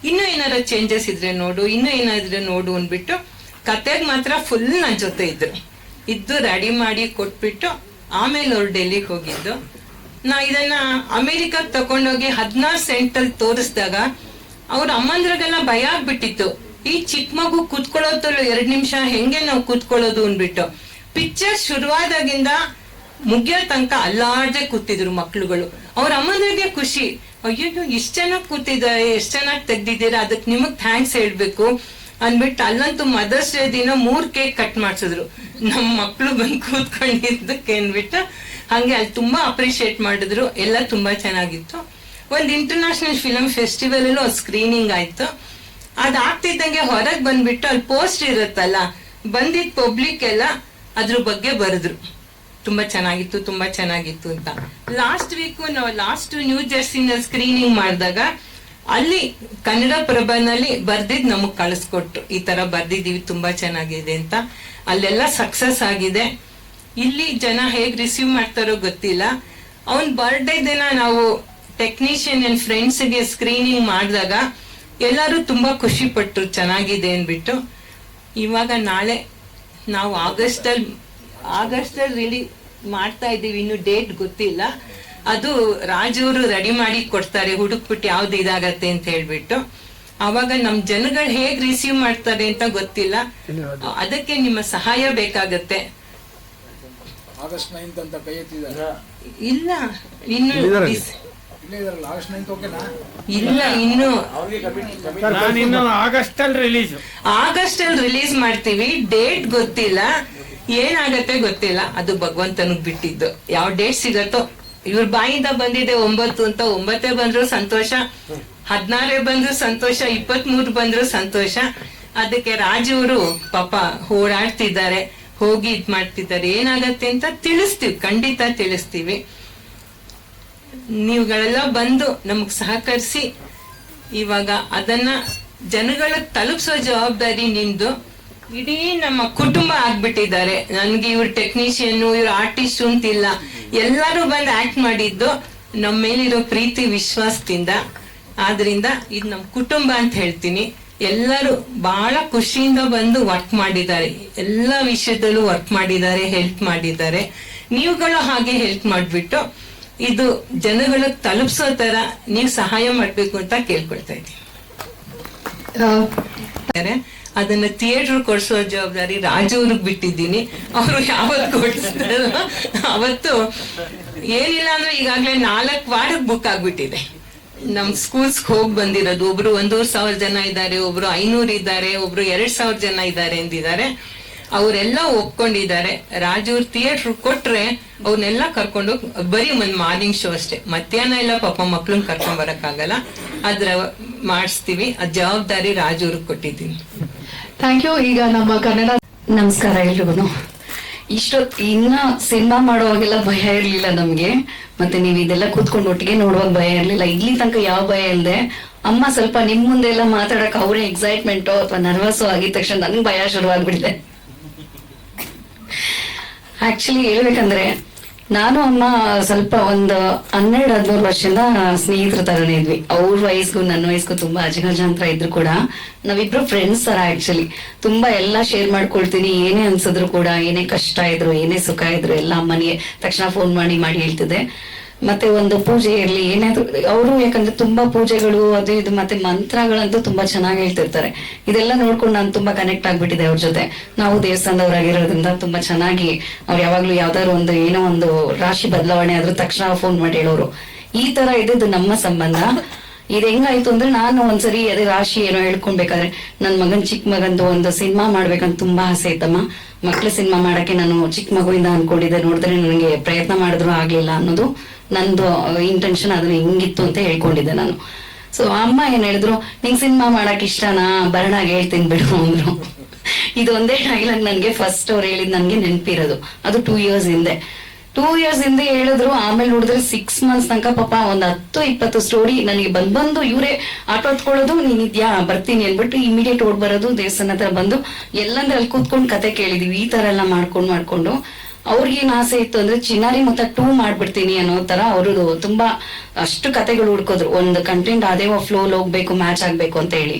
ಇನ್ನೂ ಏನಾರ ಚೇಂಜಸ್ ಇದ್ರೆ ನೋಡು, ಇನ್ನೂ ಏನಾದ್ರೆ ನೋಡು ಅಂದ್ಬಿಟ್ಟು ಕತೆಗ್ ಮಾತ್ರ ಫುಲ್ ನನ್ ಜೊತೆ ಇದ್ದು ರೆಡಿ ಮಾಡಿ ಕೊಟ್ಬಿಟ್ಟು ಆಮೇಲೆ ಅವ್ರು ಡೆಲ್ಲಿಗೆ ಹೋಗಿದ್ದು. ನಾ ಇದನ್ನ ಅಮೆರಿಕಾಗ್ ತಕೊಂಡೋಗಿ 16 ಸೆಂಟಲ್ಲಿ ತೋರಿಸಿದಾಗ ಅವ್ರ ಅಮ್ಮಂದ್ರಿಗೆಲ್ಲ ಭಯ ಆಗ್ಬಿಟ್ಟಿತ್ತು. ಈ ಚಿಕ್ಕ ಮಗು ಕೂತ್ಕೊಳ್ಳೋದಲ್ಲೂ 2 ನಿಮಿಷ ಹೆಂಗೆ ನಾವು ಕೂತ್ಕೊಳ್ಳೋದು ಅಂದ್ಬಿಟ್ಟು ಪಿಕ್ಚರ್ ಶುರುವಾದಾಗಿಂದ ಮುಗಿಯೋ ತನಕ ಅಲ್ಲಾಡ್ದೆ ಕೂತಿದ್ರು ಮಕ್ಳುಗಳು. ಅವ್ರ ಅಮ್ಮಂದ್ರಿಗೆ ಖುಷಿ, ಅಯ್ಯೋ ಇಷ್ಟ ಚೆನ್ನಾಗಿ ಕೂತಿದ್ದಾರೆ, ಎಷ್ಟ್ ಚೆನ್ನಾಗಿ ತೆಗ್ದಿದ್ದೀರಾ, ಅದಕ್ಕೆ ನಿಮಗ್ ಥ್ಯಾಂಕ್ಸ್ ಹೇಳ್ಬೇಕು ಅಂದ್ಬಿಟ್ಟು ಅಲ್ಲಂತೂ ಮದರ್ಸ್ ಡೇ ದಿನ 3 ಕೇಕ್ ಕಟ್ ಮಾಡ್ಸಿದ್ರು ನಮ್ ಮಕ್ಳು ಬಂದು ಕೂತ್ಕೊಂಡಿದ್ದಕ್ಕೆ ಅಂದ್ಬಿಟ್ಟು. ಹಂಗೆ ಅಲ್ಲಿ ತುಂಬಾ ಅಪ್ರಿಶಿಯೇಟ್ ಮಾಡಿದ್ರು, ಎಲ್ಲ ತುಂಬಾ ಚೆನ್ನಾಗಿತ್ತು. ಒಂದ್ ಇಂಟರ್ನ್ಯಾಷನಲ್ ಫಿಲಂ ಫೆಸ್ಟಿವಲ್ ಅಲ್ಲೂ ಸ್ಕ್ರೀನಿಂಗ್ ಆಯ್ತು. ಅದಾಗ್ತಿದ್ದಂಗೆ ಹೊರಗ್ ಬಂದ್ಬಿಟ್ಟು ಅಲ್ಲಿ ಪೋಸ್ಟ್ ಇರುತ್ತಲ್ಲ, ಬಂದಿದ್ ಪಬ್ಲಿಕ್ ಎಲ್ಲ ಅದ್ರ ಬಗ್ಗೆ ಬರೆದ್ರು, ತುಂಬಾ ಚೆನ್ನಾಗಿತ್ತು ತುಂಬಾ ಚೆನ್ನಾಗಿತ್ತು ಅಂತ. ಲಾಸ್ಟ್ ವೀಕ್ ನಾವು ನ್ಯೂ ಜೆರ್ಸಿನ ಸ್ಕ್ರೀನಿಂಗ್ ಮಾಡಿದಾಗ ಅಲ್ಲಿ ಕನ್ನಡ ಪ್ರಭನಲ್ಲಿ ಬರ್ದಿದ್ ನಮಗ್ ಕಳಿಸ್ಕೊಟ್ರು, ಈ ತರ ಬರ್ದಿದೀವಿ ತುಂಬಾ ಚೆನ್ನಾಗಿದೆ ಅಂತ. ಅಲ್ಲೆಲ್ಲ ಸಕ್ಸಸ್ ಆಗಿದೆ. ಇಲ್ಲಿ ಜನ ಹೇಗ್ ರಿಸೀವ್ ಮಾಡ್ತಾರೋ ಗೊತ್ತಿಲ್ಲ. ಅವನ್ ಬರ್ಡೇ ದಿನ ನಾವು ಟೆಕ್ನಿಷಿಯನ್ ಅಂಡ್ ಫ್ರೆಂಡ್ಸ್ ಗೆ ಸ್ಕ್ರೀನಿಂಗ್ ಮಾಡಿದಾಗ ಎಲ್ಲರೂ ತುಂಬಾ ಖುಷಿ ಪಟ್ರು ಚೆನ್ನಾಗಿದೆ ಅಂದ್ಬಿಟ್ಟು. ಇವಾಗ ನಾಳೆ ನಾವು ಆಗಸ್ಟಲ್ಲಿ ರಿಲೀಸ್ ಮಾಡ್ತಾ ಇದೀವಿ, ಇನ್ನು ಡೇಟ್ ಗೊತ್ತಿಲ್ಲ. ಅದು ರಾಜವರು ರೆಡಿ ಮಾಡಿ ಕೊಡ್ತಾರೆ, ಹುಡುಕ್ಬಿಟ್ಟು ಯಾವ್ದು ಇದಾಗತ್ತೆ ಅಂತ ಹೇಳ್ಬಿಟ್ಟು. ಅವಾಗ ನಮ್ ಜನಗಳು ಹೇಗ್ ರಿಸೀವ್ ಮಾಡ್ತಾರೆ ಅಂತ ಗೊತ್ತಿಲ್ಲ, ಅದಕ್ಕೆ ನಿಮ್ಮ ಸಹಾಯ ಬೇಕಾಗತ್ತೆ. ಆಗಸ್ಟ್ 9th ಅಂತ ಕೈ ಎತ್ತಿದ್ದಾರೆ. ಇಲ್ಲ ಇನ್ನು ಇಲ್ಲ ಇನ್ನು ಆಗಸ್ಟ್ ಅಲ್ಲಿ ರಿಲೀಸ್ ಮಾಡ್ತೀವಿ. ಡೇಟ್ ಗೊತ್ತಿಲ್ಲ, ಏನಾಗತ್ತೆ ಗೊತ್ತಿಲ್ಲ, ಅದು ಭಗವಂತನಿಗೆ ಬಿಟ್ಟಿದ್ದು. ಯಾವ ಡೇಟ್ ಸಿಗತ್ತೋ. ಇವ್ರ ಬಾಯಿಂದ ಬಂದಿದೆ 9 ಅಂತ, 9 ಬಂದ್ರು ಸಂತೋಷ, 16 ಬಂದ್ರು ಸಂತೋಷ, 23 ಬಂದ್ರು ಸಂತೋಷ. ಅದಕ್ಕೆ ರಾಜವರು ಪಾಪ ಓಡಾಡ್ತಿದ್ದಾರೆ, ಹೋಗಿ ಇದ್ ಮಾಡ್ತಿದ್ದಾರೆ. ಏನಾಗತ್ತೆ ಅಂತ ತಿಳಿಸ್ತೀವಿ, ಖಂಡಿತ ತಿಳಿಸ್ತೀವಿ. ನೀವುಗಳೆಲ್ಲ ಬಂದು ನಮಗ್ ಸಹಕರಿಸಿ ಇವಾಗ ಅದನ್ನ ಜನಗಳಿಗೆ ತಲುಪಿಸೋ ಜವಾಬ್ದಾರಿ ನಿಮ್ದು. ಇಡೀ ನಮ್ಮ ಕುಟುಂಬ ಆಗ್ಬಿಟ್ಟಿದ್ದಾರೆ. ನನ್ಗೆ ಇವ್ರ ಟೆಕ್ನಿಷಿಯನ್, ಇವ್ರ ಆರ್ಟಿಸ್ಟ್ ಅಂತಿಲ್ಲ, ಎಲ್ಲರೂ ಬಂದು ಆಕ್ಟ್ ಮಾಡಿದ್ದು ನಮ್ಮ ಮೇಲಿರೋ ಪ್ರೀತಿ ವಿಶ್ವಾಸದಿಂದ. ಆದ್ರಿಂದ ಇದು ನಮ್ ಕುಟುಂಬ ಅಂತ ಹೇಳ್ತೀನಿ. ಎಲ್ಲರೂ ಬಹಳ ಖುಷಿಯಿಂದ ಬಂದು ವರ್ಕ್ ಮಾಡಿದ್ದಾರೆ, ಎಲ್ಲ ವಿಷಯದಲ್ಲೂ ವರ್ಕ್ ಮಾಡಿದ್ದಾರೆ, ಹೆಲ್ಪ್ ಮಾಡಿದ್ದಾರೆ. ನೀವುಗಳು ಹಾಗೆ ಹೆಲ್ಪ್ ಮಾಡ್ಬಿಟ್ಟು ಇದು ಜನಗಳಿಗೆ ತಲುಪಿಸೋ ತರ ನೀವು ಸಹಾಯ ಮಾಡ್ಬೇಕು ಅಂತ ಕೇಳ್ಕೊಳ್ತಾ ಇದ್ದೀನಿ. ಅದನ್ನ ಥಿಯೇಟರ್ ಕೊಡ್ಸೋ ಜವಾಬ್ದಾರಿ ರಾಜವ್ರಿಗೆ ಬಿಟ್ಟಿದ್ದೀನಿ. ಅವರು ಯಾವತ್ತು ಕೊಡ್ತಾರೋ ಅವತ್ತು. ಏನಿಲ್ಲ ಅಂದ್ರೆ ಈಗಾಗ್ಲೇ 4 ವಾರಕ್ಕೆ ಬುಕ್ ಆಗ್ಬಿಟ್ಟಿದೆ. ನಮ್ ಸ್ಕೂಲ್ಸ್ ಹೋಗಿ ಬಂದಿರೋದು ಒಬ್ರು 1,500 ಜನ ಇದ್ದಾರೆ, ಒಬ್ರು 500 ಇದ್ದಾರೆ, ಒಬ್ರು 2,000 ಜನ ಇದ್ದಾರೆ ಎಂದಿದ್ದಾರೆ. ಅವರೆಲ್ಲ ಒಪ್ಕೊಂಡಿದ್ದಾರೆ. ರಾಜೂರ್ ಥಿಯೇಟರ್ ಕೊಟ್ರೆ ಅವ್ರನ್ನೆಲ್ಲ ಕರ್ಕೊಂಡು ಬರೀ ಒಂದ್ ಮಾರ್ನಿಂಗ್ ಶೋ ಅಷ್ಟೇ, ಮಧ್ಯಾಹ್ನ ಎಲ್ಲ ಪಾಪ ಮಕ್ಳನ್ನ ಕರ್ಕೊಂಡ್ ಬರಕ್ಕಾಗಲ್ಲ, ಅದ್ರ ಮಾಡಿಸ್ತೀವಿ. ಅದ್ ಜವಾಬ್ದಾರಿ ರಾಜೂರ್ಗ್ ಕೊಟ್ಟಿದ್ದೀನಿ. Thank you. ಈಗ ನಮ್ಮ ಕನ್ನಡ ನಮಸ್ಕಾರ ಎಲ್ರಿಗೂ. ಇನ್ನ ಸಿನಿಮಾ ಮಾಡುವಾಗೆಲ್ಲ ಭಯ ಇರ್ಲಿಲ್ಲ ನಮ್ಗೆ, ಮತ್ತೆ ನೀವ್ ಇದೆಲ್ಲ ಕೂತ್ಕೊಂಡು ಒಟ್ಟಿಗೆ ನೋಡುವಾಗ ಭಯ ಇರ್ಲಿಲ್ಲ. ಇಲ್ಲಿ ತನಕ ಯಾವ ಭಯ ಇಲ್ಲದೆ ಅಮ್ಮ ಸ್ವಲ್ಪ ನಿಮ್ ಮುಂದೆ ಎಲ್ಲ ಮಾತಾಡಕ್ ಅವ್ರೇ ಎಕ್ಸೈಟ್ಮೆಂಟೋ ಅಥವಾ ನರ್ವಸ್ ಆಗಿದ ತಕ್ಷಣ ನನ್ಗೆ ಭಯ ಶುರುವಾಗ್ಬಿಟ್ಟಿದೆ. ಆಕ್ಚುಲಿ ಹೇಳ್ಬೇಕಂದ್ರೆ ನಾನು ಅಮ್ಮ ಸ್ವಲ್ಪ ಒಂದು 12-13 ವರ್ಷದಿಂದ ಸ್ನೇಹಿತರ ತರನೇ ಇದ್ವಿ. ಅವ್ರ ವಯಸ್ಸಿಗೂ ನನ್ನ ವಯಸ್ಸಿಗೂ ತುಂಬಾ ಅಜಗಜಾಂತರ ಇದ್ರು ಕೂಡ ನಾವಿಬ್ರು ಫ್ರೆಂಡ್ಸ್ ತರ. ಆಕ್ಚುಲಿ ತುಂಬಾ ಎಲ್ಲಾ ಶೇರ್ ಮಾಡ್ಕೊಳ್ತೀನಿ. ಏನೇ ಅನ್ಸಿದ್ರು ಕೂಡ, ಏನೇ ಕಷ್ಟ ಇದ್ರು, ಏನೇ ಸುಖ ಇದ್ರು ಎಲ್ಲ ಅಮ್ಮನಿಗೆ ತಕ್ಷಣ ಫೋನ್ ಮಾಡಿ ಹೇಳ್ತಿದ್ದೆ. ಮತ್ತೆ ಒಂದು ಪೂಜೆ ಇರ್ಲಿ ಏನಾದ್ರು, ಅವರು ಯಾಕಂದ್ರೆ ತುಂಬಾ ಪೂಜೆಗಳು ಅದು ಇದು ಮತ್ತೆ ಮಂತ್ರಗಳಂತೂ ತುಂಬಾ ಚೆನ್ನಾಗಿ ಹೇಳ್ತಿರ್ತಾರೆ. ಇದೆಲ್ಲ ನೋಡ್ಕೊಂಡು ನಾನು ತುಂಬಾ ಕನೆಕ್ಟ್ ಆಗ್ಬಿಟ್ಟಿದೆ ಅವ್ರ ಜೊತೆ. ನಾವು ದೇವಸ್ಥಾನದವರಾಗಿರೋದ್ರಿಂದ ತುಂಬಾ ಚೆನ್ನಾಗಿ ಅವ್ರು ಯಾವಾಗ್ಲೂ ಯಾವ್ದಾದ್ರು ಒಂದು ಏನೋ ಒಂದು ರಾಶಿ ಬದಲಾವಣೆ ಆದ್ರೂ ತಕ್ಷಣ ಫೋನ್ ಮಾಡಿ ಹೇಳೋರು. ಈ ತರ ಇದ್ದು ನಮ್ಮ ಸಂಬಂಧ. ಇದು ಹೆಂಗಾಯ್ತು ಅಂದ್ರೆ, ನಾನು ಒಂದ್ಸರಿ ಅದೇ ರಾಶಿ ಏನೋ ಹೇಳ್ಕೊಳ್ಬೇಕಾದ್ರೆ ನನ್ ಮಗನ್ ಚಿಕ್ಕ ಮಗಂದು ಒಂದು ಸಿನಿಮಾ ಮಾಡ್ಬೇಕಂತ ತುಂಬಾ ಆಸೆ ಐತಮ್ಮ. ಮಕ್ಳ ಸಿನಿಮಾ ಮಾಡಕ್ಕೆ ನಾನು ಚಿಕ್ಕ ಮಗುವಿಂದ ಅನ್ಕೊಂಡಿದ್ದೆ. ನೋಡಿದ್ರೆ ನನಗೆ ಪ್ರಯತ್ನ ಮಾಡಿದ್ರು ಆಗ್ಲಿಲ್ಲ ಅನ್ನೋದು ನಂದು ಇಂಟೆನ್ಷನ್. ಅದನ್ನ ಹಿಂಗಿತ್ತು ಅಂತ ಹೇಳ್ಕೊಂಡಿದ್ದೆ ನಾನು. ಸೊ ಅಮ್ಮ ಏನ್ ಹೇಳಿದ್ರು, ನಿಂಗ್ ಸಿನಿಮಾ ಮಾಡಕ್ ಇಷ್ಟನಾ, ಬರಣಾಗ ಹೇಳ್ತೀನಿ ಬಿಡು ಅಂದ್ರು. ಇದು ಒಂದೇ ಡೈಲಾಗ್ ನನ್ಗೆ ಫಸ್ಟ್ ಅವ್ರು ಹೇಳಿದ್ ನನ್ಗೆ ನೆನಪಿರೋದು. ಅದು 2 years ಹಿಂದೆ. 2 years ಹಿಂದೆ ಹೇಳಿದ್ರು. ಆಮೇಲೆ ನೋಡಿದ್ರೆ 6 months ತನಕ ಪಾಪ ಒಂದ್ 10-20 ಸ್ಟೋರಿ ನನಗೆ ಬಂದು ಇವರೇ ಆಟೋ ಹತ್ಕೊಳ್ಳೋದು, ನೀನ್ ಇದ್ಯಾ ಬರ್ತೀನಿ ಅನ್ಬಿಟ್ಟು ಇಮಿಡಿಯೇಟ್ ಓಡ್ ಬರೋದು, ದೇವಸ್ಥಾನ ಹತ್ರ ಬಂದು ಎಲ್ಲಂದ್ರೆ ಅಲ್ಲಿ ಕೂತ್ಕೊಂಡು ಕತೆ ಕೇಳಿದೀವಿ. ಈ ತರ ಎಲ್ಲ ಮಾಡ್ಕೊಂಡು ಅವ್ರಿಗೇನ್ ಆಸೆ ಇತ್ತು ಅಂದ್ರೆ ಚಿನ್ನಾರಿ ಮೊತ್ತ 2 ಮಾಡ್ಬಿಡ್ತೀನಿ ಅನ್ನೋ ತರ ಅವರು ತುಂಬಾ ಅಷ್ಟು ಕತೆಗಳು ಹುಡ್ಕೋದ್ರು. ಒಂದು ಕಂಟೆಂಟ್ ಅದೇ ಫ್ಲೋ ಹೋಗ್ಬೇಕು, ಮ್ಯಾಚ್ ಆಗ್ಬೇಕು ಅಂತ ಹೇಳಿ.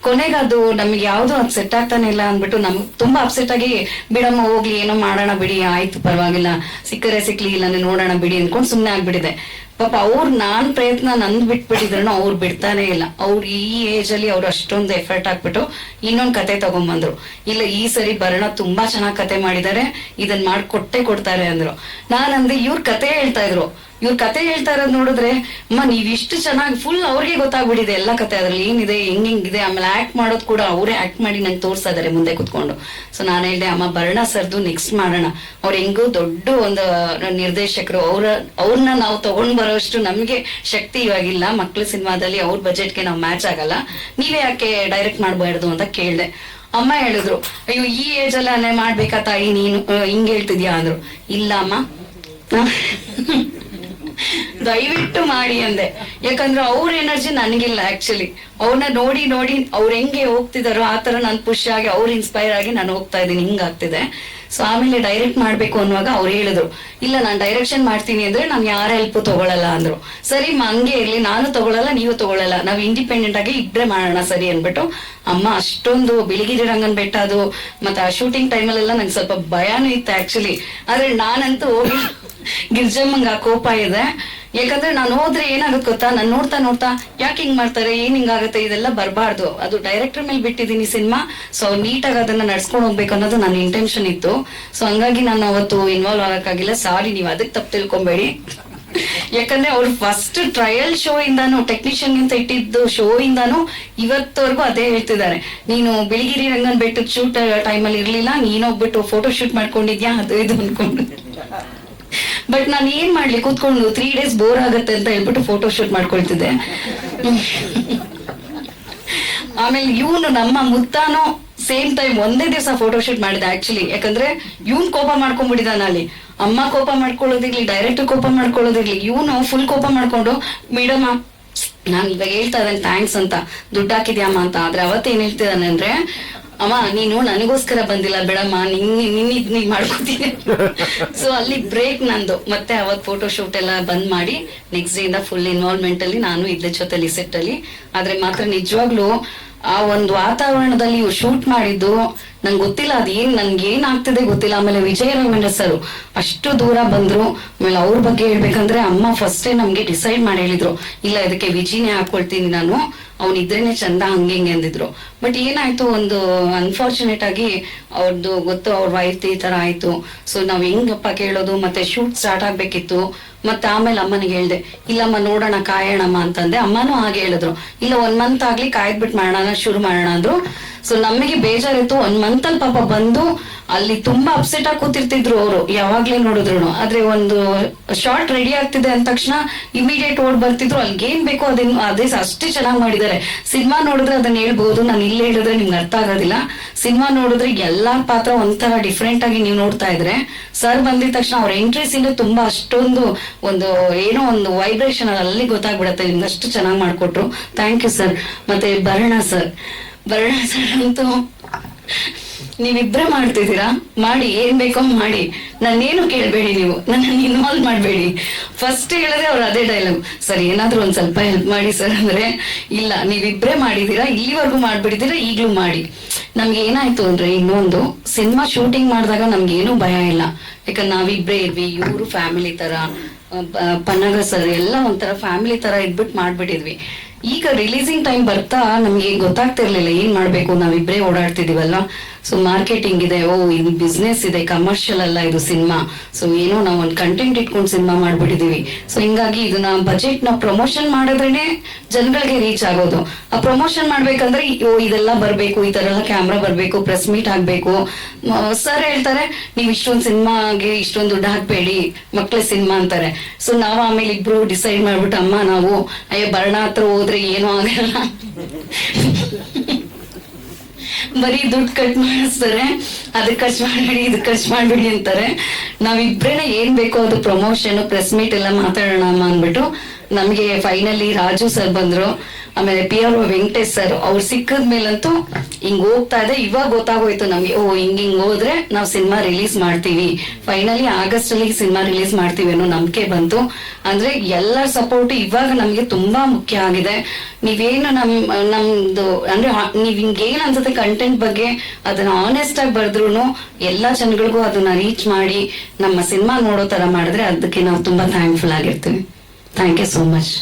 ಕೊನೆಗೆ ಅದು ನಮ್ಗೆ ಯಾವ್ದು ಅದು ಸೆಟ್ ಆಗ್ತಾನೆ ಇಲ್ಲ ಅಂದ್ಬಿಟ್ಟು ನಮ್ಗೆ ತುಂಬಾ ಅಪ್ಸೆಟ್ ಆಗಿ, ಬಿಡಮ್ಮ ಹೋಗ್ಲಿ ಏನೋ ಮಾಡೋಣ ಬಿಡಿ, ಆಯ್ತು ಪರವಾಗಿಲ್ಲ, ಸಿಕ್ಕರೆ ಸಿಕ್ಲಿ ಇಲ್ಲ ನೋಡೋಣ ಬಿಡಿ ಅನ್ಕೊಂಡ್ ಸುಮ್ನೆ ಆಗ್ಬಿಟ್ಟಿದೆ. ಪಾಪ ನಾನ್ ಪ್ರಯತ್ನ ನಂದ್ ಬಿಟ್ಬಿಟ್ಟಿದ್ರು ಅವ್ರು ಬಿಡ್ತಾನೆ ಇಲ್ಲ. ಅವ್ರು ಈ ಏಜ್ ಅಲ್ಲಿ ಅವ್ರು ಅಷ್ಟೊಂದು ಎಫರ್ಟ್ ಹಾಕ್ಬಿಟ್ಟು ಇನ್ನೊಂದ್ ಕತೆ ತಗೊಂಡ್ಬಂದ್ರು. ಇಲ್ಲ ಈ ಸರಿ ಬರೋಣ, ತುಂಬಾ ಚೆನ್ನಾಗ್ ಕತೆ ಮಾಡಿದಾರೆ, ಇದನ್ ಕೊಡ್ತಾರೆ ಅಂದ್ರು. ನಾನಂದ್ರೆ ಇವ್ರ ಕತೆ ಹೇಳ್ತಾ ಇರೋದ್ ನೋಡಿದ್ರೆ, ಅಮ್ಮ ನೀವ್ ಇಷ್ಟು ಚೆನ್ನಾಗಿ ಫುಲ್ ಅವ್ರಿಗೆ ಗೊತ್ತಾಗ್ಬಿಟ್ಟಿದೆ ಎಲ್ಲ ಕತೆ, ಅದ್ರಲ್ಲಿ ಏನಿದೆ ಹೆಂಗಿದೆ. ಆಮೇಲೆ ಆಕ್ಟ್ ಮಾಡೋದ್ ಕೂಡ ಅವರೇ ಆಕ್ಟ್ ಮಾಡಿ ನಂಗೆ ತೋರ್ಸ್ತಾ ಇದಾರೆ ಮುಂದೆ ಕುತ್ಕೊಂಡು. ಸೊ ನಾನು ಹೇಳ್ದೆ, ಅಮ್ಮ ಬರಣ ಸರ್ದು ನೆಕ್ಸ್ಟ್ ಮಾಡೋಣ, ಅವ್ರ ಹೆಂಗೋ ದೊಡ್ಡ ಒಂದು ನಿರ್ದೇಶಕರು, ಅವ್ರನ್ನ ನಾವು ತಗೊಂಡ್ ಬರೋಷ್ಟು ನಮ್ಗೆ ಶಕ್ತಿ ಇವಾಗಿಲ್ಲ. ಮಕ್ಳ ಸಿನಿಮಾದಲ್ಲಿ ಅವ್ರ ಬಜೆಟ್ಗೆ ನಾವು ಮ್ಯಾಚ್ ಆಗಲ್ಲ, ನೀವೇ ಯಾಕೆ ಡೈರೆಕ್ಟ್ ಮಾಡ್ಬಾರ್ದು ಅಂತ ಕೇಳ್ದೆ. ಅಮ್ಮ ಹೇಳಿದ್ರು, ಅಯ್ಯೋ ಈ ಏಜ್ ಅಲ್ಲ ಮಾಡ್ಬೇಕಾ ತಾಯಿ, ನೀನು ಹಿಂಗ್ ಹೇಳ್ತಿದ್ಯಾ ಅಂದ್ರು. ಇಲ್ಲ ಅಮ್ಮ, ದಯವಿಟ್ಟು ಮಾಡಿ ಅಂದೆ. ಯಾಕಂದ್ರೆ ಅವ್ರ ಎನರ್ಜಿ ನನಗಿಲ್ಲ. ಆಕ್ಚುಲಿ ಅವ್ರನ್ನ ನೋಡಿ ಅವ್ರ ಹೆಂಗೆ ಹೋಗ್ತಿದಾರೋ ಆ ತರ ನಾನು ಪುಷ್ ಆಗಿ ಅವ್ರು ಇನ್ಸ್ಪೈರ್ ಆಗಿ ನಾನು ಹೋಗ್ತಾ ಇದ್ದೀನಿ, ಹಿಂಗಾಗ್ತಿದೆ. ಸೊ ಆಮೇಲೆ ಡೈರೆಕ್ಟ್ ಮಾಡ್ಬೇಕು ಅನ್ನುವಾಗ ಅವ್ರು ಹೇಳಿದ್ರು, ಇಲ್ಲ ನಾನು ಡೈರೆಕ್ಷನ್ ಮಾಡ್ತೀನಿ ಅಂದ್ರೆ ನಾನು ಯಾರ ಹೆಲ್ಪ್ ತಗೊಳಲ್ಲ ಅಂದ್ರು. ಸರಿ ಹಂಗೆ ಇರ್ಲಿ, ನಾನು ತಗೊಳಲ್ಲ ನೀವು ತಗೊಳಲ್ಲ, ನಾವ್ ಇಂಡಿಪೆಂಡೆಂಟ್ ಆಗಿ ಇಬ್ರೆ ಮಾಡೋಣ ಸರಿ ಅನ್ಬಿಟ್ಟು. ಅಮ್ಮ ಅಷ್ಟೊಂದು ಬಿಳಿಗಿರಿ ರಂಗನ್ ಬೆಟ್ಟ ಅದು ಮತ್ತೆ ಆ ಶೂಟಿಂಗ್ ಟೈಮಲ್ಲೆಲ್ಲ ನಂಗೆ ಸ್ವಲ್ಪ ಭಯಾನು ಇತ್ತು ಆಕ್ಚುಲಿ. ಆದ್ರೆ ನಾನಂತೂ ಹೋಗಿ ಗಿರ್ಜಮ್ಮಂಗ ಆ ಕೋಪ ಇದೆ. ಯಾಕಂದ್ರೆ ನಾನು ಹೋದ್ರೆ ಏನಾಗುತ್ತೆ ಗೊತ್ತಾ, ನಾನು ನೋಡ್ತಾ ಯಾಕೆ ಹಿಂಗ್ ಮಾಡ್ತಾರೆ, ಏನ್ ಹಿಂಗಾಗುತ್ತೆ, ಇದೆಲ್ಲ ಬರಬಾರ್ದು. ಅದು ಡೈರೆಕ್ಟರ್ ಮೇಲೆ ಬಿಟ್ಟಿದ್ದೀನಿ ಸಿನಿಮಾ. ಸೊ ನೀಟಾಗಿ ಅದನ್ನ ನಡ್ಸ್ಕೊಂಡು ಹೋಗ್ಬೇಕು ಅನ್ನೋದು ನನ್ನ ಇಂಟೆನ್ಷನ್ ಇತ್ತು. ಸೊ ಹಂಗಾಗಿ ನಾನು ಅವತ್ತು ಇನ್ವಾಲ್ವ್ ಆಗಕ್ಕಾಗಿಲ್ಲ. ಸಾರಿ, ನೀವು ಅದಕ್ಕೆ ತಪ್ಪು ತಿಳ್ಕೊಬೇಡಿ. ಯಾಕಂದ್ರೆ ಅವ್ರು ಫಸ್ಟ್ ಟ್ರಯಲ್ ಶೋ ಇಂದಾನು, ಟೆಕ್ನಿಷಿಯನ್ ಅಂತ ಇಟ್ಟಿದ್ದು ಶೋ ಇಂದಾನು ಇವತ್ತವರೆಗೂ ಅದೇ ಹೇಳ್ತಿದ್ದಾರೆ, ನೀನು ಬಿಳಿಗಿರಿ ರಂಗನ್ ಬೆಟ್ಟದ ಶೂಟ್ ಟೈಮಲ್ಲಿ ಇರ್ಲಿಲ್ಲ, ನೀನೋಗ್ಬಿಟ್ಟು ಫೋಟೋ ಶೂಟ್ ಮಾಡ್ಕೊಂಡಿದ್ಯಾ ಅದು ಇದು ಅನ್ಕೊಂಡು. ಬಟ್ ನಾನು ಏನ್ ಮಾಡ್ಲಿ, ಕೂತ್ಕೊಂಡು 3 days ಬೋರ್ ಆಗತ್ತೆ ಅಂತ ಹೇಳ್ಬಿಟ್ಟು ಫೋಟೋ ಶೂಟ್ ಮಾಡ್ಕೊಳ್ತಿದ್ದೆ. ಆಮೇಲೆ ಇವನು ನಮ್ಮ ಮುತ್ತಾನೋ ಸೇಮ್ ಟೈಮ್ ಒಂದೇ ದಿವಸ ಫೋಟೋ ಶೂಟ್ ಮಾಡಿದ ಆಕ್ಚುಲಿ. ಯಾಕಂದ್ರೆ ಇವನ್ ಕೋಪ ಮಾಡ್ಕೊಂಡ್ಬಿಟ್ಟಿದಾನ ಅಲ್ಲಿ. ಅಮ್ಮ ಕೋಪ ಮಾಡ್ಕೊಳ್ಳೋದಿರ್ಲಿ, ಡೈರೆಕ್ಟರ್ ಕೋಪ ಮಾಡ್ಕೊಳ್ಳೋದಿರ್ಲಿ, ಇವನು ಫುಲ್ ಕೋಪ ಮಾಡ್ಕೊಂಡು, ಮೇಡಮ್ ನಾನು ಇವಾಗ ಹೇಳ್ತಾ ಇದ್ದಾನೆ ಥ್ಯಾಂಕ್ಸ್ ಅಂತ, ದುಡ್ಡು ಹಾಕಿದ್ಯಮ್ಮ ಅಂತ. ಆದ್ರೆ ಅವತ್ತೇನ್ ಹೇಳ್ತಿದ್ದಾನೆ ಅಂದ್ರೆ, ಅಮ್ಮ ನೀನು ನನಗೋಸ್ಕರ ಬಂದಿಲ್ಲ ಬಿಡಮ್ಮ, ನೀ ಮಾಡ್ಕೋತೀನಿ. ಸೊ ಅಲ್ಲಿ ಬ್ರೇಕ್ ನಂದು. ಮತ್ತೆ ಅವತ್ ಫೋಟೋ ಶೂಟ್ ಎಲ್ಲ ಬಂದ್ ಮಾಡಿ ನೆಕ್ಸ್ಟ್ ಡೇ ಇಂದ ಫುಲ್ ಇನ್ವಾಲ್ವ್ಮೆಂಟ್ ಅಲ್ಲಿ ನಾನು ಇದ್ದ ಜೊತೆಲಿ ಸೆಟ್ ಅಲ್ಲಿ. ಆದ್ರೆ ಮಾತ್ರ ನಿಜವಾಗ್ಲೂ ಆ ಒಂದು ವಾತಾವರಣದಲ್ಲಿ ಶೂಟ್ ಮಾಡಿದ್ದು ನಂಗೆ ಗೊತ್ತಿಲ್ಲ, ಅದೇನ್ ನನ್ಗೆ ಏನ್ ಆಗ್ತಿದೆ ಗೊತ್ತಿಲ್ಲ. ಆಮೇಲೆ ವಿಜಯ ರಾಘವೇಂದ್ರ ಸರ್ ಅಷ್ಟು ದೂರ ಬಂದ್ರು. ಆಮೇಲೆ ಅವ್ರ ಬಗ್ಗೆ ಹೇಳ್ಬೇಕಂದ್ರೆ, ಅಮ್ಮ ಫಸ್ಟೇ ನಮ್ಗೆ ಡಿಸೈಡ್ ಮಾಡಿ ಹೇಳಿದ್ರು, ಇಲ್ಲ ಇದಕ್ಕೆ ವಿಜಿನೇ ಹಾಕೊಳ್ತೀನಿ ನಾನು, ಅವ್ನಿದ್ರೇನೆ ಚಂದ ಹಂಗೆ ಹಿಂಗೆ ಅಂದಿದ್ರು. ಬಟ್ ಏನಾಯ್ತು, ಒಂದು ಅನ್ಫಾರ್ಚುನೇಟ್ ಆಗಿ ಅವ್ರದ್ದು ಗೊತ್ತು, ಅವ್ರ ವೈಫ್ ಈ ತರ ಆಯ್ತು. ಸೊ ನಾವ್ ಹೆಂಗಪ್ಪ ಕೇಳೋದು, ಮತ್ತೆ ಶೂಟ್ ಸ್ಟಾರ್ಟ್ ಆಗ್ಬೇಕಿತ್ತು. ಮತ್ತೆ ಆಮೇಲೆ ಅಮ್ಮನಿಗೆ ಹೇಳ್ದೆ, ಇಲ್ಲಮ್ಮ ನೋಡೋಣ ಕಾಯೋಣಮ್ಮ ಅಂತಂದೆ. ಅಮ್ಮನೂ ಹಾಗೆ ಹೇಳಿದ್ರು, ಇಲ್ಲ 1 month ಆಗ್ಲಿ ಕಾಯ್ದ್ಬಿಟ್ಟು ಮಾಡೋಣ, ಶುರು ಮಾಡೋಣ ಅಂದ್ರು. ಸೊ ನಮಗೆ ಬೇಜಾರಿತ್ತು. 1 ಮಂತ್ ಅಲ್ಲಿ ಪಾಪ ಬಂದು ಅಲ್ಲಿ ತುಂಬಾ ಅಪ್ಸೆಟ್ ಆಗಿ ಕೂತಿರ್ತಿದ್ರು ಅವರು ಯಾವಾಗ್ಲೇ ನೋಡಿದ್ರು. ಆದ್ರೆ ಒಂದು ಶಾರ್ಟ್ ರೆಡಿ ಆಗ್ತಿದೆ ಅಂದ ತಕ್ಷಣ ಇಮಿಡಿಯೇಟ್ ಓಡ್ ಬರ್ತಿದ್ರು. ಅಲ್ಲಿಗೆ ಏನ್ ಬೇಕೋ ಅದೇ ಅಷ್ಟೇ ಚೆನ್ನಾಗಿ ಮಾಡಿದ್ದಾರೆ. ಸಿನಿಮಾ ನೋಡಿದ್ರೆ ಅದನ್ನ ಹೇಳ್ಬಹುದು, ನಾನು ಇಲ್ಲಿ ಹೇಳಿದ್ರೆ ನಿಮ್ಗೆ ಅರ್ಥ ಆಗೋದಿಲ್ಲ. ಸಿನಿಮಾ ನೋಡಿದ್ರೆ ಎಲ್ಲಾ ಪಾತ್ರ ಒಂಥರ ಡಿಫ್ರೆಂಟ್ ಆಗಿ ನೀವು ನೋಡ್ತಾ ಇದ್ರೆ, ಸರ್ ಬಂದಿದ ತಕ್ಷಣ ಅವ್ರ ಎಂಟ್ರೀಸ್ ಇಂದ ತುಂಬಾ ಅಷ್ಟೊಂದು ಒಂದು ಏನೋ ಒಂದು ವೈಬ್ರೇಷನ್ ಅಲ್ಲಿ ಗೊತ್ತಾಗ್ಬಿಡತ್ತೆ ನಿಮ್ಗೆ, ಅಷ್ಟು ಚೆನ್ನಾಗಿ ಮಾಡ್ಕೊಟ್ರು. Thank you sir. ಮತ್ತೆ ಭರಣ ಸರ್ ಅಂತೂ ನೀವಿಬ್ರೇ ಮಾಡ್ತಿದ್ದೀರಾ, ಮಾಡಿ ಏನ್ ಬೇಕೋ ಮಾಡಿ, ನಾನೇನು ಕೇಳ್ಬೇಡಿ, ನೀವು ನನ್ನ ಇನ್ವಾಲ್ವ್ ಮಾಡ್ಬೇಡಿ. ಫಸ್ಟ್ ಹೇಳಿದ್ರೆ ಅವ್ರು ಅದೇ ಡೈಲಾಗ್, ಸರ್ ಏನಾದ್ರೂ ಒಂದ್ ಸ್ವಲ್ಪ ಹೆಲ್ಪ್ ಮಾಡಿ ಸರ್ ಅಂದ್ರೆ, ಇಲ್ಲ ನೀವಿಬ್ರೇ ಮಾಡಿದೀರಾ, ಇಲ್ಲಿವರೆಗೂ ಮಾಡ್ಬಿಟ್ಟಿದ್ದೀರಾ, ಈಗ್ಲೂ ಮಾಡಿ. ನಮ್ಗೆ ಏನಾಯ್ತು ಅಂದ್ರೆ, ಇನ್ನೊಂದು ಸಿನಿಮಾ ಶೂಟಿಂಗ್ ಮಾಡಿದಾಗ ನಮ್ಗೆ ಏನೂ ಭಯ ಇಲ್ಲ, ಯಾಕಂದ್ರೆ ನಾವಿಬ್ರೇ ಇದ್ವಿ, ಇವರು ಫ್ಯಾಮಿಲಿ ತರ, ಪನ್ನಗ ಸರ್ ಎಲ್ಲ ಒಂಥರ ಫ್ಯಾಮಿಲಿ ತರ ಇದ್ಬಿಟ್ಟು ಮಾಡ್ಬಿಟ್ಟಿದ್ವಿ. ಈಗ ರಿಲೀಸಿಂಗ್ ಟೈಮ್ ಬರ್ತಾ ನಮ್ಗೆ ಗೊತ್ತಾಗ್ತಿರ್ಲಿಲ್ಲ ಏನ್ ಮಾಡ್ಬೇಕು, ನಾವಿಬ್ರೇ ಓಡಾಡ್ತಿದೀವಲ್ಲ. ಸೊ ಮಾರ್ಕೆಟಿಂಗ್ ಇದೆ, ಇದು ಬಿಸ್ನೆಸ್ ಇದೆ, ಕಮರ್ಷಿಯಲ್ ಅಲ್ಲ ಇದು ಸಿನಿಮಾ. ಸೊ ಏನೋ ನಾವ್ ಒಂದು ಕಂಟೆಂಟ್ ಇಟ್ಕೊಂಡು ಸಿನಿಮಾ ಮಾಡ್ಬಿಟ್ಟಿದೀವಿ. ಸೊ ಹಿಂಗಾಗಿ ಇದನ್ನ ಬಜೆಟ್ ನಾವು ಪ್ರಮೋಷನ್ ಮಾಡಿದ್ರೇನೆ ಜನಗಳಿಗೆ ರೀಚ್ ಆಗೋದು. ಆ ಪ್ರಮೋಷನ್ ಮಾಡ್ಬೇಕಂದ್ರೆ ಇದೆಲ್ಲ ಬರ್ಬೇಕು, ಈ ತರ ಎಲ್ಲ ಕ್ಯಾಮ್ರಾ ಬರ್ಬೇಕು, ಪ್ರೆಸ್ ಮೀಟ್ ಆಗ್ಬೇಕು. ಸರ್ ಹೇಳ್ತಾರೆ ನೀವ್ ಇಷ್ಟೊಂದು ಸಿನಿಮಾಗೆ ಇಷ್ಟೊಂದು ದುಡ್ಡು ಹಾಕ್ಬೇಡಿ, ಮಕ್ಳ ಸಿನಿಮಾ ಅಂತಾರೆ. ಸೊ ನಾವ್ ಆಮೇಲೆ ಇಬ್ರು ಡಿಸೈಡ್ ಮಾಡ್ಬಿಟ್ಟು, ಅಮ್ಮ ನಾವು ಭರಣ ಹತ್ರ ಹೋದ್ರೆ ಏನೂ ಆಗಲ್ಲ, ಬರೀ ದುಡ್ಡು ಕಟ್ ಮಾಡಿಸ್ತಾರೆ, ಅದಕ್ಕೆ ಖರ್ಚು ಮಾಡ್ಬೇಡಿ, ಇದಕ್ಕೆ ಖರ್ಚು ಮಾಡ್ಬೇಡಿ ಅಂತಾರೆ. ನಾವಿಬ್ರೇನೆ ಏನ್ ಬೇಕೋ ಅದು ಪ್ರಮೋಷನ್, ಪ್ರೆಸ್ ಮೀಟ್ ಎಲ್ಲ ಮಾತಾಡೋಣ ಅಮ್ಮ ಅಂದ್ಬಿಟ್ಟು ನಮ್ಗೆ ಫೈನಲಿ ರಾಜು ಸರ್ ಬಂದ್ರು, ಆಮೇಲೆ PRO ವೆಂಕಟೇಶ್ ಸರ್ ಅವ್ರು ಸಿಕ್ಕದ ಮೇಲಂತೂ ಹಿಂಗ್ ಹೋಗ್ತಾ ಇದೆ. ಇವಾಗ ಗೊತ್ತಾಗೋಯ್ತು ನಮ್ಗೆ, ಹಿಂಗ್ ಹೋದ್ರೆ ನಾವ್ ಸಿನಿಮಾ ರಿಲೀಸ್ ಮಾಡ್ತೀವಿ, ಫೈನಲಿ ಆಗಸ್ಟ್ ಅಲ್ಲಿ ಸಿನಿಮಾ ರಿಲೀಸ್ ಮಾಡ್ತೀವಿ ಅನ್ನೋ ನಂಬಿಕೆ ಬಂತು. ಅಂದ್ರೆ ಎಲ್ಲರ ಸಪೋರ್ಟ್ ಇವಾಗ ನಮ್ಗೆ ತುಂಬಾ ಮುಖ್ಯ ಆಗಿದೆ. ನೀವೇನು ನಮ್ದು ಅಂದ್ರೆ ನೀವ್ ಹಿಂಗೇನ್ ಅನ್ಸುತ್ತೆ ಕಂಟೆಂಟ್ ಬಗ್ಗೆ, ಅದನ್ನ ಆನೆಸ್ಟ್ ಆಗಿ ಬರ್ದ್ರು ಎಲ್ಲಾ ಜನಗಳಿಗೂ ಅದನ್ನ ರೀಚ್ ಮಾಡಿ ನಮ್ಮ ಸಿನಿಮಾ ನೋಡೋ ತರ ಮಾಡಿದ್ರೆ ಅದಕ್ಕೆ ನಾವು ತುಂಬಾ ಥ್ಯಾಂಕ್ಫುಲ್ ಆಗಿರ್ತೀವಿ. Thank you so much.